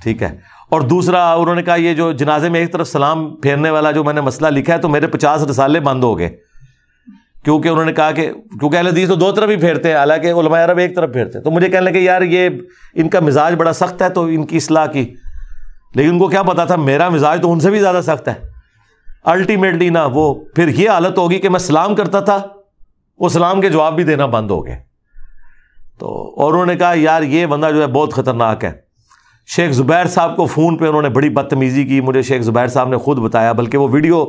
ٹھیک ہے. اور دوسرا انہوں نے کہا یہ جو جنازے میں ایک طرف سلام پھیرنے والا جو میں نے مسئلہ لکھا ہے تو میرے 50 رسالے بند ہو گئے, کیونکہ انہوں نے کہا کہ کیونکہ اہل حدیث تو 2 طرف ہی پھیرتے ہیں, حالانکہ علماء عرب ایک طرف پھیرتے ہیں. تو مجھے کہنے لگے یار یہ ان کا مزاج بڑا سخت ہے تو ان کی اصلاح کی, لیکن ان کو کیا پتا تھا میرا مزاج تو ان سے بھی زیادہ سخت ہے. الٹیمیٹلی نا وہ پھر یہ حالت ہوگی کہ میں سلام کرتا تھا, وہ سلام کے جواب بھی دینا بند ہو گئے. تو اور انہوں نے کہا یار یہ بندہ جو ہے بہت خطرناک ہے. شیخ زبیر صاحب کو فون پہ انہوں نے بڑی بدتمیزی کی. مجھے شیخ زبیر صاحب نے خود بتایا, بلکہ وہ ویڈیو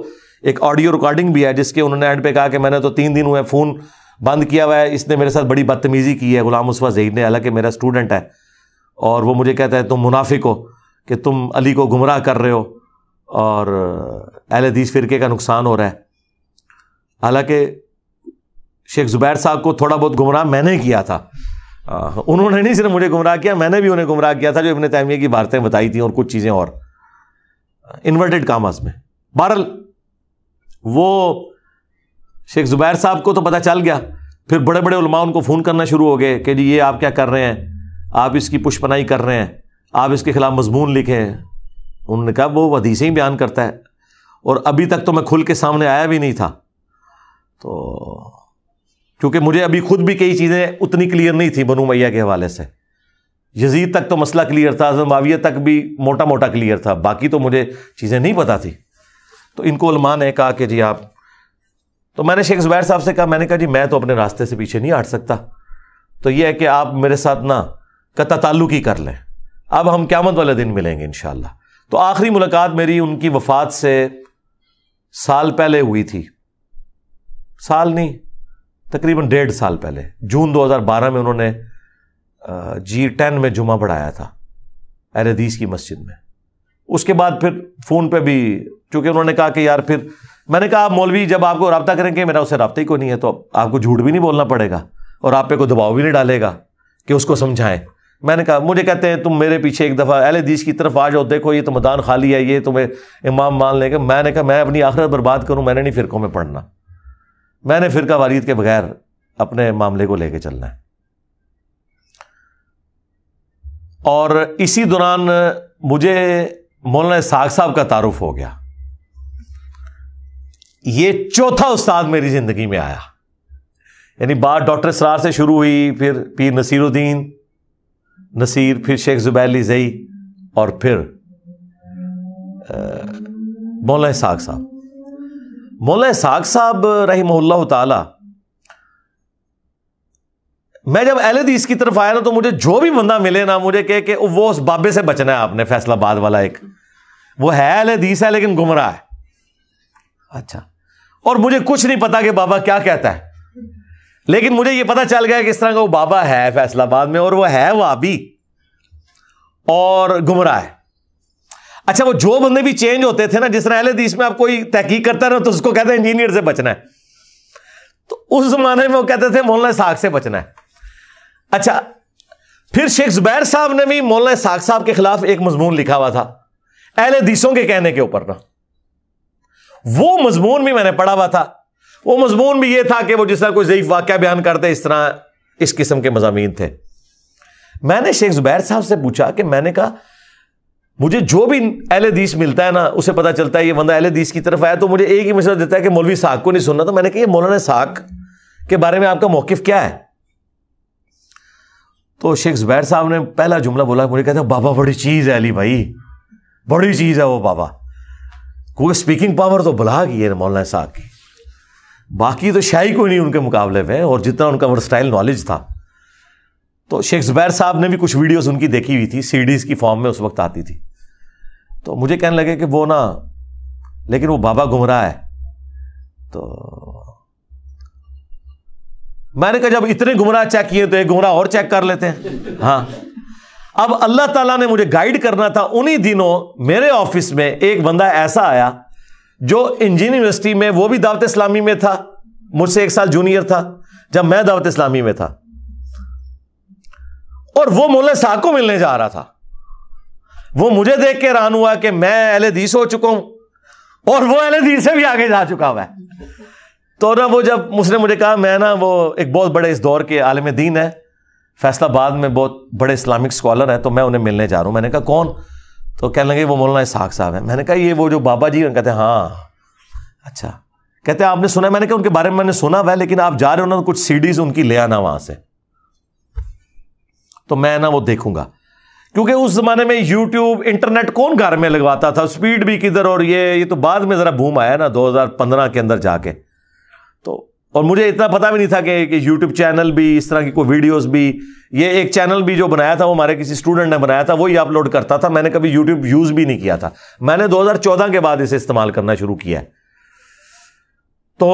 ایک آڈیو ریکارڈنگ بھی ہے جس کے انہوں نے اینڈ پہ کہا کہ میں نے تو 3 دن ہوئے فون بند کیا ہوا ہے, اس نے میرے ساتھ بڑی بدتمیزی کی ہے غلام مصطفیٰ ظہیر نے, حالانکہ میرا اسٹوڈنٹ ہے. اور وہ مجھے کہتا ہے تم منافق ہو کہ تم علی کو گمراہ کر رہے ہو اور اہل حدیث فرقے کا نقصان ہو رہا ہے. حالانکہ شیخ زبیر صاحب کو تھوڑا بہت گمراہ میں نے کیا تھا. انہوں نے نہیں صرف مجھے گمراہ کیا, میں نے بھی انہیں گمراہ کیا تھا جو ابن تیمیہ کی باتیں بتائی تھیں اور کچھ چیزیں اور انورٹڈ کاماز میں. بہرحال وہ شیخ زبیر صاحب کو تو پتہ چل گیا. پھر بڑے بڑے علماء ان کو فون کرنا شروع ہو گئے کہ جی یہ آپ کیا کر رہے ہیں, آپ اس کی پش پناہی کر رہے ہیں, آپ اس کے خلاف مضمون لکھیں. انہوں نے کہا وہ حدیثیں ہی بیان کرتا ہے, اور ابھی تک تو میں کھل کے سامنے آیا بھی نہیں تھا. تو کیونکہ مجھے ابھی خود بھی کئی چیزیں اتنی کلیئر نہیں تھی بنو امیہ کے حوالے سے. یزید تک تو مسئلہ کلیئر تھا, حضرت معاویہ تک بھی موٹا موٹا کلیئر تھا, باقی تو مجھے چیزیں نہیں پتہ تھی. تو ان کو علماء نے کہا کہ جی آپ, تو میں نے شیخ زبیر صاحب سے کہا, میں نے کہا جی میں تو اپنے راستے سے پیچھے نہیں ہٹ سکتا, تو یہ ہے کہ آپ میرے ساتھ نا قطع تعلق ہی کر لیں, اب ہم قیامت والے دن ملیں گے انشاءاللہ. تو آخری ملاقات میری ان کی وفات سے سال پہلے ہوئی تھی, سال نہیں تقریباً 1.5 سال پہلے, جون 2012 میں انہوں نے G10 میں جمعہ پڑھایا تھا اہل حدیث کی مسجد میں. اس کے بعد پھر فون پہ بھی چونکہ انہوں نے کہا کہ یار پھر میں نے کہا آپ مولوی جب آپ کو رابطہ کریں گے میرا اس سے رابطہ ہی کوئی نہیں ہے تو آپ کو جھوٹ بھی نہیں بولنا پڑے گا اور آپ پہ کوئی دباؤ بھی نہیں ڈالے گا کہ اس کو سمجھائیں. میں نے کہا مجھے کہتے ہیں تم میرے پیچھے ایک دفعہ اہل حدیث کی طرف آ جاؤ, دیکھو یہ تو میدان خالی ہے, یہ تمہیں امام مان لیں گے. میں نے کہا میں اپنی آخرت برباد کروں, میں نے نہیں فرقوں میں پڑھنا, میں نے فرقہ واریت کے بغیر اپنے معاملے کو لے کے چلنا ہے. اور اسی دوران مجھے مولانا اسحاق صاحب کا تعارف ہو گیا. یہ چوتھا استاد میری زندگی میں آیا. یعنی بات ڈاکٹر اسرار سے شروع ہوئی, پھر پیر نصیر الدین نصیر, پھر شیخ زبیر علی زئی, اور پھر مولانا اسحاق صاحب. مولانا اسحاق صاحب رحمہ اللہ تعالی, میں جب اہل حدیث کی طرف آیا نا تو مجھے جو بھی بندہ ملے نا مجھے کہ وہ اس بابے سے بچنا ہے آپ نے, فیصلہ آباد والا ایک, وہ ہے اہل حدیث ہے لیکن گمراہ ہے. اچھا, اور مجھے کچھ نہیں پتا کہ بابا کیا کہتا ہے, لیکن مجھے یہ پتا چل گیا کہ اس طرح کا وہ بابا ہے فیصلہ آباد میں, اور وہ ہے وہابی اور گمراہ ہے. اچھا, وہ جو بندے بھی چینج ہوتے تھے نا, جس طرح اہل حدیث میں آپ کوئی تحقیق کرتا ہے نا تو اس کو کہتے ہیں انجینئر سے بچنا ہے, تو اس زمانے میں وہ کہتے تھے مولانا اسحاق سے بچنا ہے. اچھا, پھر شیخ زبیر صاحب نے بھی مولانا اسحاق صاحب کے خلاف ایک مضمون لکھا ہوا تھا اہل حدیثوں کے کہنے کے اوپر نا, وہ مضمون بھی میں نے پڑھا ہوا تھا. وہ مضمون بھی یہ تھا کہ وہ جس طرح کوئی ضعیف واقعہ بیان کرتے, اس طرح اس قسم کے مضامین تھے. میں نے شیخ زبیر صاحب سے پوچھا کہ میں نے کہا مجھے جو بھی اہل حدیث ملتا ہے نا اسے پتا چلتا ہے یہ بندہ اہل حدیث کی طرف آیا تو مجھے ایک ہی مشورہ دیتا ہے کہ مولوی اسحاق کو نہیں سننا. تو میں نے کہا یہ مولانا اسحاق کے بارے میں آپ کا موقف کیا ہے؟ تو شیخ زبیر صاحب نے پہلا جملہ بولا, مجھے کہتے ہیں بابا بڑی چیز ہے علی بھائی, بڑی چیز ہے وہ بابا, کوئی اسپیکنگ پاور تو بلا گئی ہے مولانا اسحاق کی, باقی تو شاہی کوئی نہیں ان کے مقابلے میں, اور جتنا ان کا ورسٹائل نالج تھا. تو شیخ زبیر صاحب نے بھی کچھ ویڈیوز ان کی دیکھی ہوئی تھی, سی ڈیز کی فارم میں اس وقت آتی تھی. تو مجھے کہنے لگے کہ وہ نا لیکن وہ بابا گمراہ ہے. تو میں نے کہا جب اتنے گمراہ چیک کیے تو ایک گمراہ اور چیک کر لیتے ہیں. ہاں, اب اللہ تعالیٰ نے مجھے گائیڈ کرنا تھا. انہی دنوں میرے آفس میں ایک بندہ ایسا آیا جو انجینئرنگ یونیورسٹی میں, وہ بھی دعوت اسلامی میں تھا, مجھ سے 1 سال جونیئر تھا جب میں دعوت اسلامی میں تھا, اور وہ مولانا اسحاق کو ملنے جا رہا تھا. وہ مجھے دیکھ کے حیران ہوا کہ میں اہل حدیث ہو چکا ہوں اور وہ اہل حدیث سے بھی آگے جا چکا ہوا ہے. تو نا وہ جب اس نے مجھے کہا, میں نا وہ ایک بہت بڑے اس دور کے عالم دین ہے فیصلہ آباد میں, بہت بڑے اسلامک اسکالر ہیں, تو میں انہیں ملنے جا رہا ہوں. میں نے کہا کون؟ تو کہنے لگے وہ مولانا اسحاق صاحب ہیں. میں نے کہا یہ وہ جو بابا جی ہیں؟ کہتے ہیں ہاں. اچھا, کہتے ہیں آپ نے سنا؟ میں نے کہا ان کے بارے میں نے سنا ہوا ہے, لیکن آپ جا رہے ہو نا کچھ سی ڈیز ان کی لے آنا وہاں سے, تو میں نا وہ دیکھوں گا. کیونکہ اس زمانے میں یوٹیوب انٹرنیٹ کون گھر میں لگواتا تھا, اسپیڈ بھی کدھر, اور یہ تو بعد میں ذرا بوم آیا نا 2015 کے اندر جا کے. تو اور مجھے اتنا پتا بھی نہیں تھا کہ یوٹیوب چینل بھی, اس طرح کی کوئی ویڈیوز بھی, یہ ایک چینل بھی جو بنایا تھا وہ ہمارے کسی اسٹوڈنٹ نے بنایا تھا, وہی اپلوڈ کرتا تھا. میں نے کبھی یوٹیوب یوز بھی نہیں کیا تھا, میں نے 2014 کے بعد اسے استعمال کرنا شروع کیا ہے. تو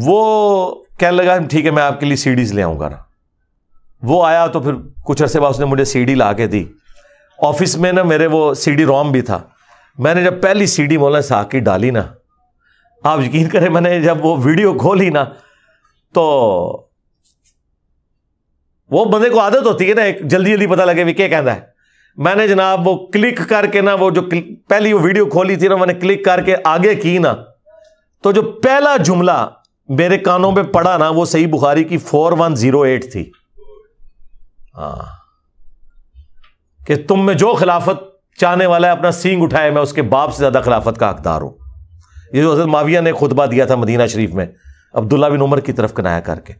وہ کہنے لگا ٹھیک ہے میں آپ کے لیے سی ڈیز لے آؤں گا. وہ آیا تو پھر کچھ عرصے بعد اس نے مجھے سی ڈی لا کے دی. آفس میں نا میرے وہ سی ڈی روم بھی تھا. میں نے جب پہلی سی ڈی مولانا اسحاق کی ڈالی نا, آپ یقین کریں میں نے جب وہ ویڈیو کھولی نا تو وہ بندے کو عادت ہوتی ہے نا ایک جلدی جلدی پتہ لگے بھی کیا کہنا ہے. میں نے جناب وہ کلک کر کے نا, وہ جو پہلی وہ ویڈیو کھولی تھی نا, میں نے کلک کر کے آگے کی نا, تو جو پہلا جملہ میرے کانوں پہ پڑا نا وہ صحیح بخاری کی 4108 تھی. ہاں, کہ تم میں جو خلافت چاہنے والا ہے اپنا سینگ اٹھائے, میں اس کے باپ سے زیادہ خلافت کا حقدار ہوں. یہ جو حضرت معاویہ نے خطبہ دیا تھا مدینہ شریف میں عبداللہ بن عمر کی طرف کنایا کر کے,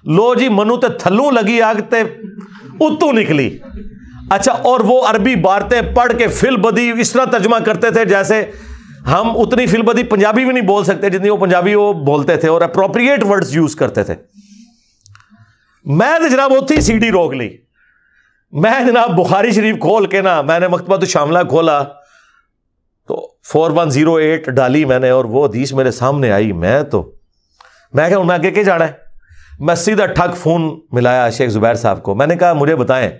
لو جی منو تے تھلوں لگی آگ تے اتو نکلی. اچھا, اور وہ عربی بارتیں پڑھ کے فل بدی اس طرح ترجمہ کرتے تھے جیسے ہم اتنی فل بدی پنجابی بھی نہیں بول سکتے جتنی وہ پنجابی وہ بولتے تھے, اور اپروپریٹ ورڈز یوز کرتے تھے. میں تو جناب اتنی سی ڈی روک لی. میں جناب بخاری شریف کھول کے نا, میں نے مکتبۃ الشاملہ کھولا تو 4108 ڈالی میں نے, اور وہ حدیث میرے سامنے آئی. میں کہ انہیں آگے کے جانا ہے. میں سیدھا ٹھگ فون ملایا شیخ زبیر صاحب کو. میں نے کہا مجھے بتائیں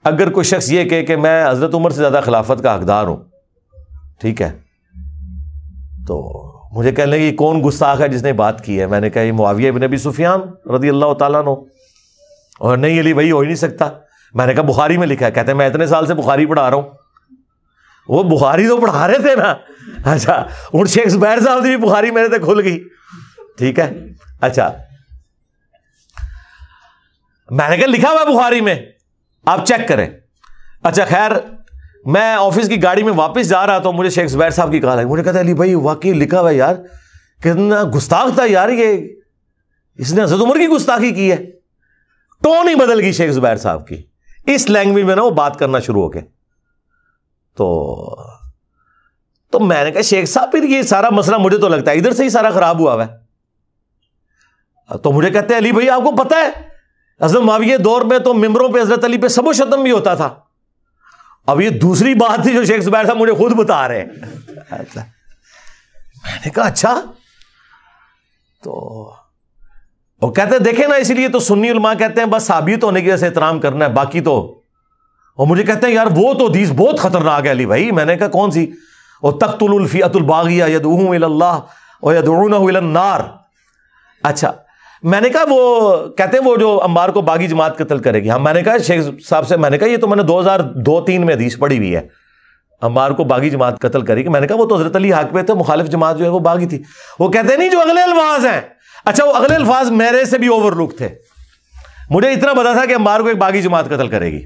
اگر کوئی شخص یہ کہے کہ میں حضرت عمر سے زیادہ خلافت کا حقدار ہوں ٹھیک ہے. تو مجھے کہنے لگے کون گستاخ ہے جس نے بات کی ہے؟ میں نے کہا یہ معاویہ بن ابی سفیان رضی اللہ تعالیٰ عنہ. اور نہیں علی بھائی ہو ہی نہیں سکتا. میں نے کہا بخاری میں لکھا ہے. کہتے ہیں میں اتنے سال سے بخاری پڑھا رہا ہوں. وہ بخاری تو پڑھا رہے تھے نا. اچھا ہوں شیخ زبیر صاحب کی بخاری میرے سے کھل گئی. ٹھیک ہے. اچھا میں نے کہا لکھا ہوا بخاری میں, آپ چیک کریں. اچھا خیر میں آفس کی گاڑی میں واپس جا رہا تو مجھے شیخ زبیر صاحب کی کال آئی. مجھے کہتا ہے علی بھائی واقعی لکھا ہوا ہے یار, کتنا گستاخ تھا یار یہ, اس نے حضرت عمر کی گستاخی کی ہے. ٹون ہی بدل گئی شیخ زبیر صاحب کی. اس لینگویج میں نا وہ بات کرنا شروع ہو گئے. تو میں نے کہا شیخ صاحب پھر یہ سارا مسئلہ مجھے تو لگتا ہے ادھر سے ہی سارا خراب ہوا ہے. تو مجھے کہتے ہیں علی بھائی آپ کو پتا ہے حضرت معاویہ دور میں تو ممبروں پہ حضرت علی پہ سب و شتم بھی ہوتا تھا. اب یہ دوسری بات تھی جو شیخ زبیر صاحب مجھے خود بتا رہے ہیں. میں نے کہا اچھا. تو وہ کہتے ہیں دیکھیں نا اسی لیے تو سنی علماء کہتے ہیں بس ثابت ہونے کی وجہ سے احترام کرنا ہے, باقی تو. اور مجھے کہتے ہیں یار وہ تو حدیث بہت خطرناک ہے علی بھائی. میں نے کہا کون سی؟ اور تقتل الفئۃ الباغیہ یدعوہم الی اللہ ویدعونہ الی النار. اچھا میں نے کہا وہ کہتے ہیں وہ جو عمار کو باغی جماعت قتل کرے گی. ہاں میں نے کہا شیخ صاحب سے, میں نے کہا یہ تو میں نے 2002-3 میں حدیث پڑھی ہوئی ہے, عمار کو باغی جماعت قتل کرے گی. میں نے کہا وہ تو حضرت علی حق پہ تھے, مخالف جماعت جو ہے وہ باغی تھی. وہ کہتے ہیں نہیں جو اگلے الفاظ ہیں. اچھا وہ اگلے الفاظ میرے سے بھی اوور لک تھے. مجھے اتنا پتا تھا کہ عمار کو ایک باغی جماعت قتل کرے گی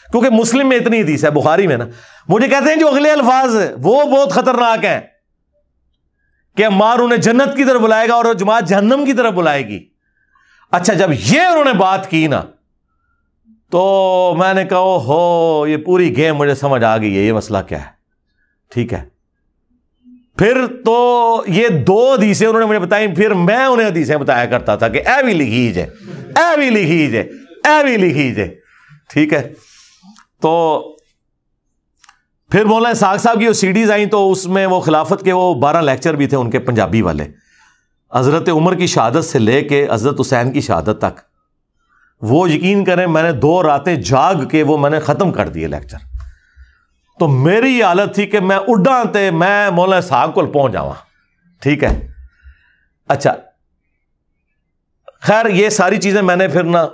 کیونکہ مسلم میں اتنی حدیث ہے, بخاری میں نا. مجھے کہتے ہیں جو اگلے الفاظ وہ بہت خطرناک ہیں کہ عمار انہیں جنت کی طرف بلائے گا اور جماعت جہنم کی طرف بلائے گی. اچھا جب یہ انہوں نے بات کی نا تو میں نے کہا ہو یہ پوری گیم مجھے سمجھ آ گئی ہے یہ مسئلہ کیا ہے. ٹھیک ہے. پھر تو یہ 2 حدیثیں انہوں نے مجھے بتائی, پھر میں انہیں حدیثیں بتایا کرتا تھا کہ اے بھی لکھیجے, اے بھی لکھیجے, اے بھی لکھیجے. ٹھیک ہے. تو پھر مولانا اسحاق صاحب کی وہ سیڈیز آئیں تو اس میں وہ خلافت کے وہ 12 لیکچر بھی تھے ان کے پنجابی والے, حضرت عمر کی شہادت سے لے کے حضرت حسین کی شہادت تک. وہ یقین کریں میں نے 2 راتیں جاگ کے وہ میں نے ختم کر دیے لیکچر. تو میری یہ حالت تھی کہ میں اڈاں تے میں مولانا اسحاق کو پہنچ جاواں. ٹھیک ہے. اچھا خیر یہ ساری چیزیں میں نے پھر نا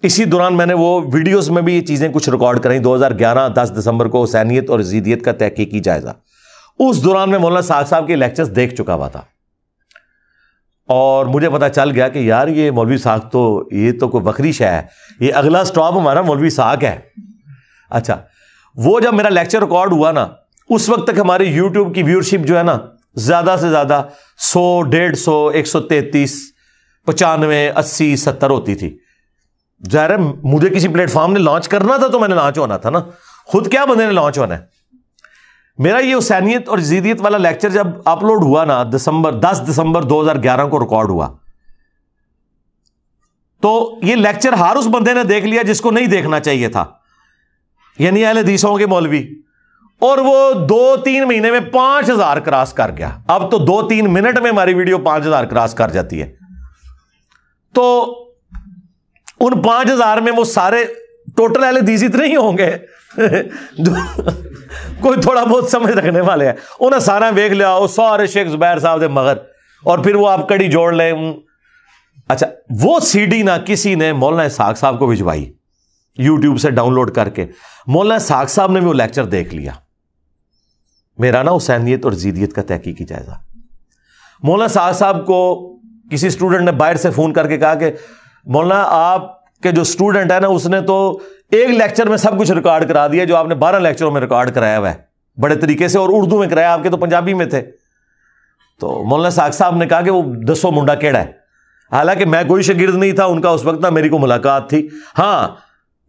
اسی دوران میں نے وہ ویڈیوز میں بھی یہ چیزیں کچھ ریکارڈ کریں. 2011 10 دسمبر کو حسینیت اور یزیدیت کا تحقیقی جائزہ, اس دوران میں مولانا اسحاق صاحب کے لیکچرز دیکھ چکا ہوا تھا اور مجھے پتا چل گیا کہ یار یہ مولوی اسحاق تو یہ تو کوئی بکری شے ہے, یہ اگلا سٹاپ ہمارا مولوی اسحاق ہے. اچھا وہ جب میرا لیکچر ریکارڈ ہوا نا اس وقت تک ہماری یوٹیوب کی ویورشپ جو ہے نا زیادہ سے زیادہ 100 150 133 95 80 70 ہوتی تھی. ظاہر ہے مجھے کسی پلیٹ فارم نے لانچ کرنا تھا تو میں نے لانچ ہونا تھا نا, خود کیا بندے نے لانچ ہونا ہے. میرا یہ حسینیت اور یزیدیت والا لیکچر جب اپلوڈ ہوا نا 10 دسمبر 2011 کو ریکارڈ ہوا تو یہ لیکچر ہر اس بندے نے دیکھ لیا جس کو نہیں دیکھنا چاہیے تھا, یعنی اہل حدیثوں کے مولوی, اور وہ 2-3 مہینے میں 5000 کراس کر گیا. اب تو 2-3 منٹ میں ہماری ویڈیو 5000 کراس کر جاتی ہے. تو ان 5000 میں وہ سارے ٹوٹل اہل حدیث اتنے ہی ہوں گے جو کوئی تھوڑا بہت سمجھ رکھنے والے ہیں, انہیں سارا دیکھ لیا, وہ سارے شیخ زبیر صاحب دے مگر, اور پھر وہ آپ کڑی جوڑ لیں. اچھا وہ سی ڈی نہ کسی نے مولانا اسحاق صاحب کو بھجوائی یوٹیوب سے ڈاؤن لوڈ کر کے. مولانا اسحاق صاحب نے بھی وہ لیکچر دیکھ لیا میرا نا حسینیت اور یزیدیت کا تحقیقی جائزہ. مولانا اسحاق صاحب کو کسی اسٹوڈنٹ نے باہر سے فون کر کے کہا کہ مولانا آپ کے جو اسٹوڈنٹ ہے نا اس نے تو ایک لیکچر میں سب کچھ ریکارڈ کرا دیا جو آپ نے 12 لیکچروں میں ریکارڈ کرایا ہوا ہے بڑے طریقے سے, اور اردو میں کرایا, آپ کے تو پنجابی میں تھے. تو مولانا اسحاق صاحب نے کہا کہ وہ دسو منڈا کیڑا ہے. حالانکہ میں کوئی شاگرد نہیں تھا ان کا اس وقت, نہ میری کو ملاقات تھی. ہاں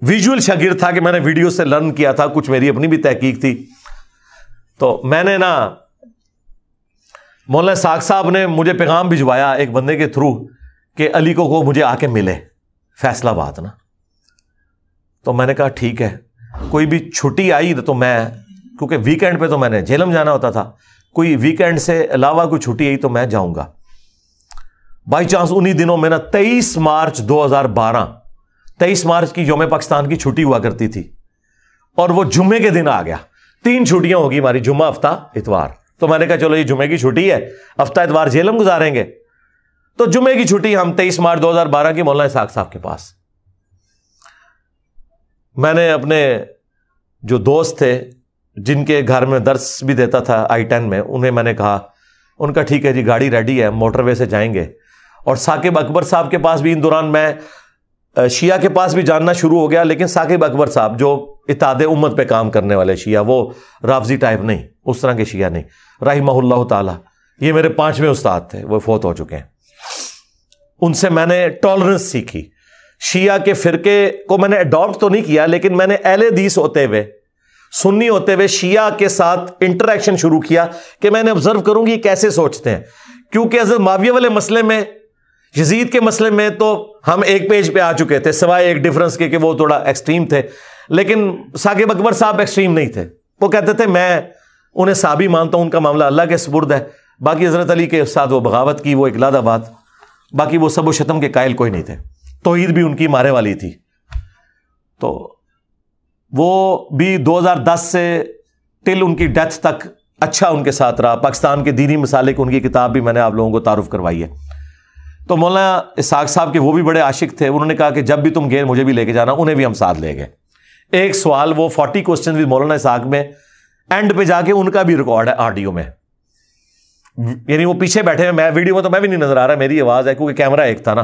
ویژول شاگرد تھا کہ میں نے ویڈیو سے لرن کیا تھا, کچھ میری اپنی بھی تحقیق تھی. تو میں نے نا مولانا اسحاق صاحب نے مجھے پیغام بھجوایا ایک بندے کے تھرو کہ علی کو مجھے آ کے ملے فیصلہ باد نا. تو میں نے کہا ٹھیک ہے, کوئی بھی چھٹی آئی تو میں, کیونکہ ویکینڈ پہ تو میں نے جہلم جانا ہوتا تھا, کوئی ویکینڈ سے علاوہ کوئی چھٹی آئی تو میں جاؤں گا. بائی چانس انہی دنوں میں نا 23 مارچ 2012 23 مارچ کی یوم پاکستان کی چھٹی ہوا کرتی تھی اور وہ جمعے کے دن آ گیا. 3 چھٹیاں ہوگی ہماری، جمعہ، ہفتہ، اتوار. تو میں نے کہا چلو یہ جمعے کی چھٹی ہے، ہفتہ اتوار جیلم گزاریں گے. تو جمعے کی چھٹی ہم 23 مارچ 2012 کی مولانا اسحاق صاحب کے پاس. میں نے اپنے جو دوست تھے جن کے گھر میں درس بھی دیتا تھا I-10 میں، انہیں میں نے کہا، ان کا ٹھیک ہے جی گاڑی ریڈی ہے، موٹر وے سے جائیں گے. اور ثاقب اکبر صاحب کے پاس بھی ان دوران میں شیعہ کے پاس بھی جاننا شروع ہو گیا، لیکن ثاقب اکبر صاحب جو اتحاد امت پہ کام کرنے والے شیعہ، وہ رافضی ٹائپ نہیں، اس طرح کے شیعہ نہیں، رحمہ اللہ تعالی. یہ میرے 5ویں استاد تھے، وہ فوت ہو چکے ہیں. ان سے میں نے ٹالرنس سیکھی. شیعہ کے فرقے کو میں نے اڈاپٹ تو نہیں کیا، لیکن میں نے اہل حدیث ہوتے ہوئے، سنی ہوتے ہوئے شیعہ کے ساتھ انٹریکشن شروع کیا کہ میں نے آبزرو کروں گی یہ کیسے سوچتے ہیں. کیونکہ حضرت معاویہ والے مسئلے میں، یزید کے مسئلے میں تو ہم ایک پیج پہ آ چکے تھے، سوائے ایک ڈفرنس کے کہ وہ تھوڑا ایکسٹریم تھے. لیکن ثاقب اکبر صاحب ایکسٹریم نہیں تھے. وہ کہتے تھے میں انہیں صحابی مانتا ہوں، ان کا معاملہ اللہ کے سپرد ہے. باقی حضرت علی کے ساتھ وہ بغاوت کی، وہ اقلاد آباد، باقی وہ سب و شتم کے قائل کوئی نہیں تھے. توحید بھی ان کی مارے والی تھی. تو وہ بھی 2010 سے ٹل ان کی ڈیتھ تک اچھا ان کے ساتھ رہا. پاکستان کے دینی مسالک، ان کی کتاب بھی میں نے آپ لوگوں کو تعارف کروائی ہے. تو مولانا اسحاق صاحب کے وہ بھی بڑے عاشق تھے. انہوں نے کہا کہ جب بھی تم گئے مجھے بھی لے کے جانا. انہیں بھی ہم ساتھ لے گئے. ایک سوال، وہ 40 کوسچن ود مولانا اسحاق میں اینڈ پہ جا کے ان کا بھی ریکارڈ ہے آڈیو میں. یعنی وہ پیچھے بیٹھے ہیں، میں ویڈیو میں تو میں بھی نہیں نظر آ رہا، میری آواز ہے کیونکہ کیمرہ ایک تھا نا.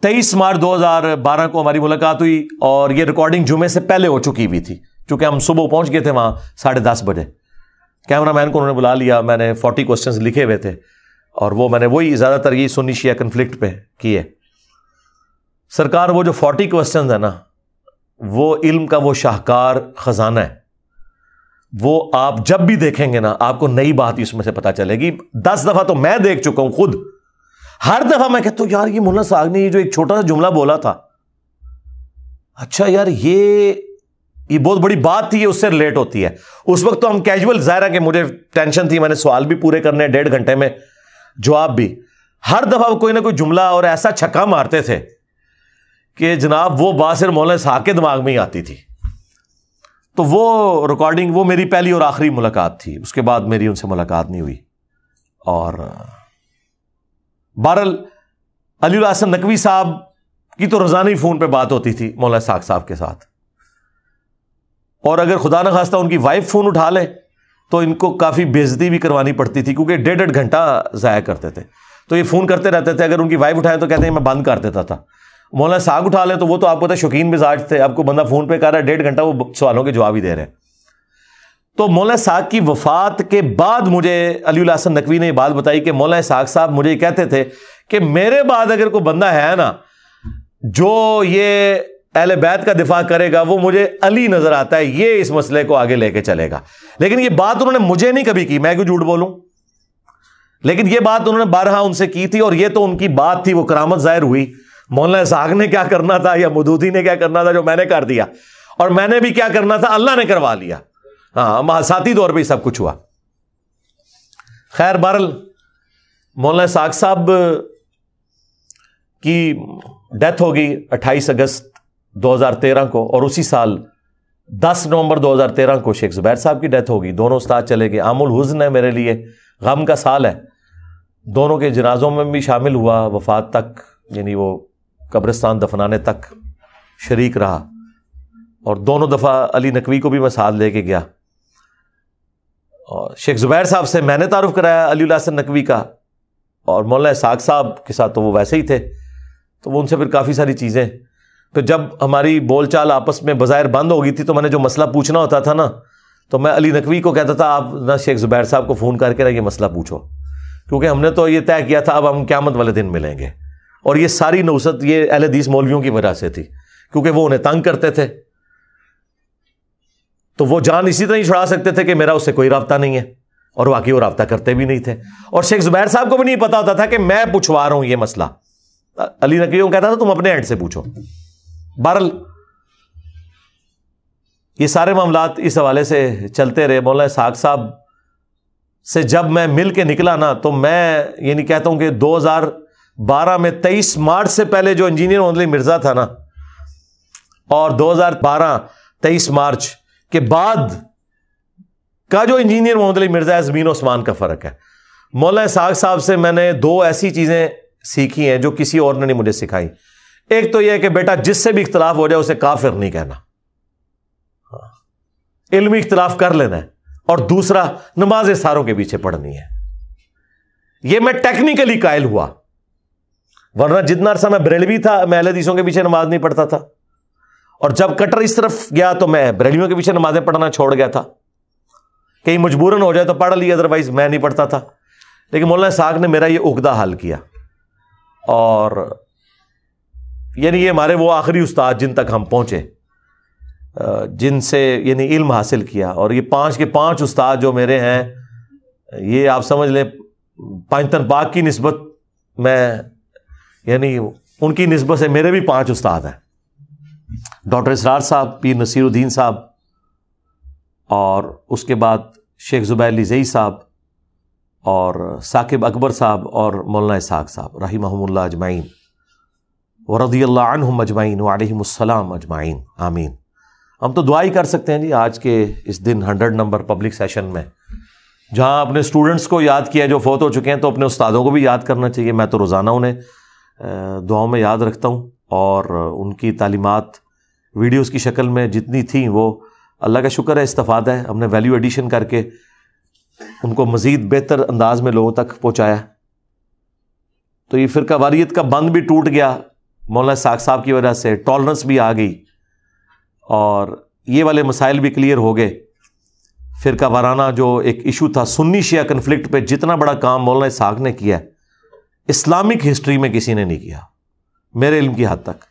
23 مارچ 2012 کو ہماری ملاقات ہوئی اور یہ ریکارڈنگ جمعے سے پہلے ہو چکی ہوئی تھی، چونکہ ہم صبح پہنچ گئے تھے وہاں 10:30 بجے. کیمرہ مین کو انہوں نے بلا لیا. میں نے 40 کوسچنز لکھے ہوئے تھے اور وہ میں نے وہی زیادہ تر یہ سنی شیعہ کنفلکٹ پہ کیے. سرکار وہ جو 40 کوسچنز ہیں نا، وہ علم کا وہ شاہکار خزانہ ہے. وہ آپ جب بھی دیکھیں گے نا آپ کو نئی بات اس میں سے پتہ چلے گی. 10 دفعہ تو میں دیکھ چکا ہوں خود. ہر دفعہ میں کہتا ہوں یار یہ مولانا صاحب نے یہ جو ایک چھوٹا سا جملہ بولا تھا، اچھا یار یہ بہت بڑی بات تھی، یہ اس سے ریلیٹ ہوتی ہے. اس وقت تو ہم کیجول، ظاہر ہے کہ مجھے ٹینشن تھی، میں نے سوال بھی پورے کرنے 1.5 گھنٹے میں، جواب بھی. ہر دفعہ کوئی نہ کوئی جملہ اور ایسا چھکا مارتے تھے کہ جناب وہ بات صرف مولانا صاحب کے دماغ میں ہی آتی تھی. تو وہ ریکارڈنگ، وہ میری پہلی اور آخری ملاقات تھی. اس کے بعد میری ان سے ملاقات نہیں ہوئی. اور بہرحال علی اللہ حسن نقوی صاحب کی تو روزانہ ہی فون پہ بات ہوتی تھی مولانا اسحاق صاحب کے ساتھ. اور اگر خدا نہ خواستہ ان کی وائف فون اٹھا لے تو ان کو کافی بے عزتی بھی کروانی پڑتی تھی، کیونکہ 1.5 گھنٹہ ضائع کرتے تھے. تو یہ فون کرتے رہتے تھے. اگر ان کی وائف اٹھائے تو کہتے ہیں میں بند کر دیتا تھا. مولانا صاحب اٹھا لے تو وہ تو آپ کو پتہ شوقین مزاج تھے. آپ کو بندہ فون پہ کر رہا ہے 1.5 گھنٹہ، وہ سوالوں کے جواب ہی دے رہے ہیں. تو مولانا صاحب کی وفات کے بعد مجھے علی اللہ حسن نقوی نے یہ بات بتائی کہ مولانا اسحاق صاحب مجھے یہ کہتے تھے کہ میرے بعد اگر کوئی بندہ ہے نا جو یہ اہل بیت کا دفاع کرے گا، وہ مجھے علی نظر آتا ہے، یہ اس مسئلے کو آگے لے کے چلے گا. لیکن یہ بات انہوں نے مجھے نہیں کبھی کی، میں کیوں جھوٹ بولوں، لیکن یہ بات انہوں نے بارہا ان سے کی تھی. اور یہ تو ان کی بات تھی، وہ کرامت ظاہر ہوئی. مولانا اسحاق نے کیا کرنا تھا یا مودودی نے کیا کرنا تھا جو میں نے کر دیا، اور میں نے بھی کیا کرنا تھا اللہ نے کروا لیا. ہاں، ذاتی طور پہ سب کچھ ہوا. خیر بہرحال مولانا اسحاق صاحب کی ڈیتھ ہو گئی 28 اگست 2013 کو، اور اسی سال 10 نومبر 2013 کو شیخ زبیر صاحب کی ڈیتھ ہو گئی. دونوں استاد چلے گئے. عام الحزن ہے میرے لیے، غم کا سال ہے. دونوں کے جنازوں میں بھی شامل ہوا، وفات تک، یعنی وہ قبرستان دفنانے تک شریک رہا. اور دونوں دفعہ علی نقوی کو بھی میں ساتھ لے کے گیا. اور شیخ زبیر صاحب سے میں نے تعارف کرایا علی اللہ حسن نقوی کا، اور مولانا اسحاق صاحب کے ساتھ تو وہ ویسے ہی تھے. تو وہ ان سے پھر کافی ساری چیزیں، پھر جب ہماری بول چال آپس میں بظاہر بند ہو گئی تھی تو میں نے جو مسئلہ پوچھنا ہوتا تھا نا، تو میں علی نقوی کو کہتا تھا آپ نہ شیخ زبیر صاحب کو فون کر کے نہ یہ مسئلہ پوچھو، کیونکہ ہم نے تو یہ طے کیا تھا اب ہم قیامت والے دن ملیں گے. اور یہ ساری نوست یہ اہل حدیث مولویوں کی وجہ سے تھی، کیونکہ وہ انہیں تنگ کرتے تھے. تو وہ جان اسی طرح ہی چھڑا سکتے تھے کہ میرا اس سے کوئی رابطہ نہیں ہے، اور واقعی وہ رابطہ کرتے بھی نہیں تھے. اور شیخ زبیر صاحب کو بھی نہیں پتا ہوتا تھا کہ میں پوچھوا رہا ہوں یہ مسئلہ. علی نقوی کو کہتا تھا تم اپنے اینڈ سے پوچھو. بہرحال یہ سارے معاملات اس حوالے سے چلتے رہے. مولانا اسحاق صاحب سے جب میں مل کے نکلا نا، تو میں یہ نہیں کہتا ہوں کہ 2012 میں 23 مارچ سے پہلے جو انجینئر محمد علی مرزا تھا نا، اور 2012 23 مارچ کے بعد کا جو انجینئر محمد علی مرزا ہے، زمین و آسمان کا فرق ہے. مولانا اسحاق صاحب سے میں نے 2 ایسی چیزیں سیکھی ہیں جو کسی اور نے نہیں مجھے سکھائی. ایک تو یہ ہے کہ بیٹا جس سے بھی اختلاف ہو جائے اسے کافر نہیں کہنا، علمی اختلاف کر لینا ہے. اور دوسرا، نماز ساروں کے پیچھے پڑھنی ہے. یہ میں ٹیکنیکلی قائل ہوا، ورنہ جتنا عرصہ میں بریلوی تھا میں اہل حدیثوں کے پیچھے نماز نہیں پڑھتا تھا، اور جب کٹر اس طرف گیا تو میں بریلویوں کے پیچھے نمازیں پڑھنا چھوڑ گیا تھا. کہیں مجبوراً ہو جائے تو پڑھ لی، ادروائز میں نہیں پڑھتا تھا. لیکن مولانا اسحاق نے میرا یہ عقدہ حل کیا، اور یعنی یہ ہمارے وہ آخری استاد جن تک ہم پہنچے، جن سے یعنی علم حاصل کیا. اور یہ 5 کے 5 استاد جو میرے ہیں، یہ آپ سمجھ لیں پانچتن پاک کی نسبت میں، یعنی ان کی نسبت سے میرے بھی 5 استاد ہیں. ڈاکٹر اسرار صاحب، پیر نصیر الدین صاحب، اور اس کے بعد شیخ زبیر علی زئی صاحب، اور ثاقب اکبر صاحب، اور مولانا اسحاق صاحب رحمہم اللہ اجمعین ورضی اللہ عنہم اجمعین وعلیہم السلام اجمعین آمین. ہم تو دعا ہی کر سکتے ہیں جی آج کے اس دن 100 نمبر پبلک سیشن میں، جہاں اپنے اسٹوڈنٹس کو یاد کیا جو فوت ہو چکے ہیں، تو اپنے استادوں کو بھی یاد کرنا چاہیے. میں تو روزانہ انہیں دعاؤں میں یاد رکھتا ہوں، اور ان کی تعلیمات ویڈیوز کی شکل میں جتنی تھیں وہ اللہ کا شکر ہے استفادہ ہے. ہم نے ویلیو ایڈیشن کر کے ان کو مزید بہتر انداز میں لوگوں تک پہنچایا. تو یہ فرقہ واریت کا بند بھی ٹوٹ گیا مولانا اسحاق صاحب کی وجہ سے، ٹالرنس بھی آ گئی، اور یہ والے مسائل بھی کلیئر ہو گئے. فرقہ وارانہ جو ایک ایشو تھا، سنی شیعہ کنفلکٹ پہ جتنا بڑا کام مولانا اسحاق نے کیا ہے، اسلامک ہسٹری میں کسی نے نہیں کیا میرے علم کی حد تک.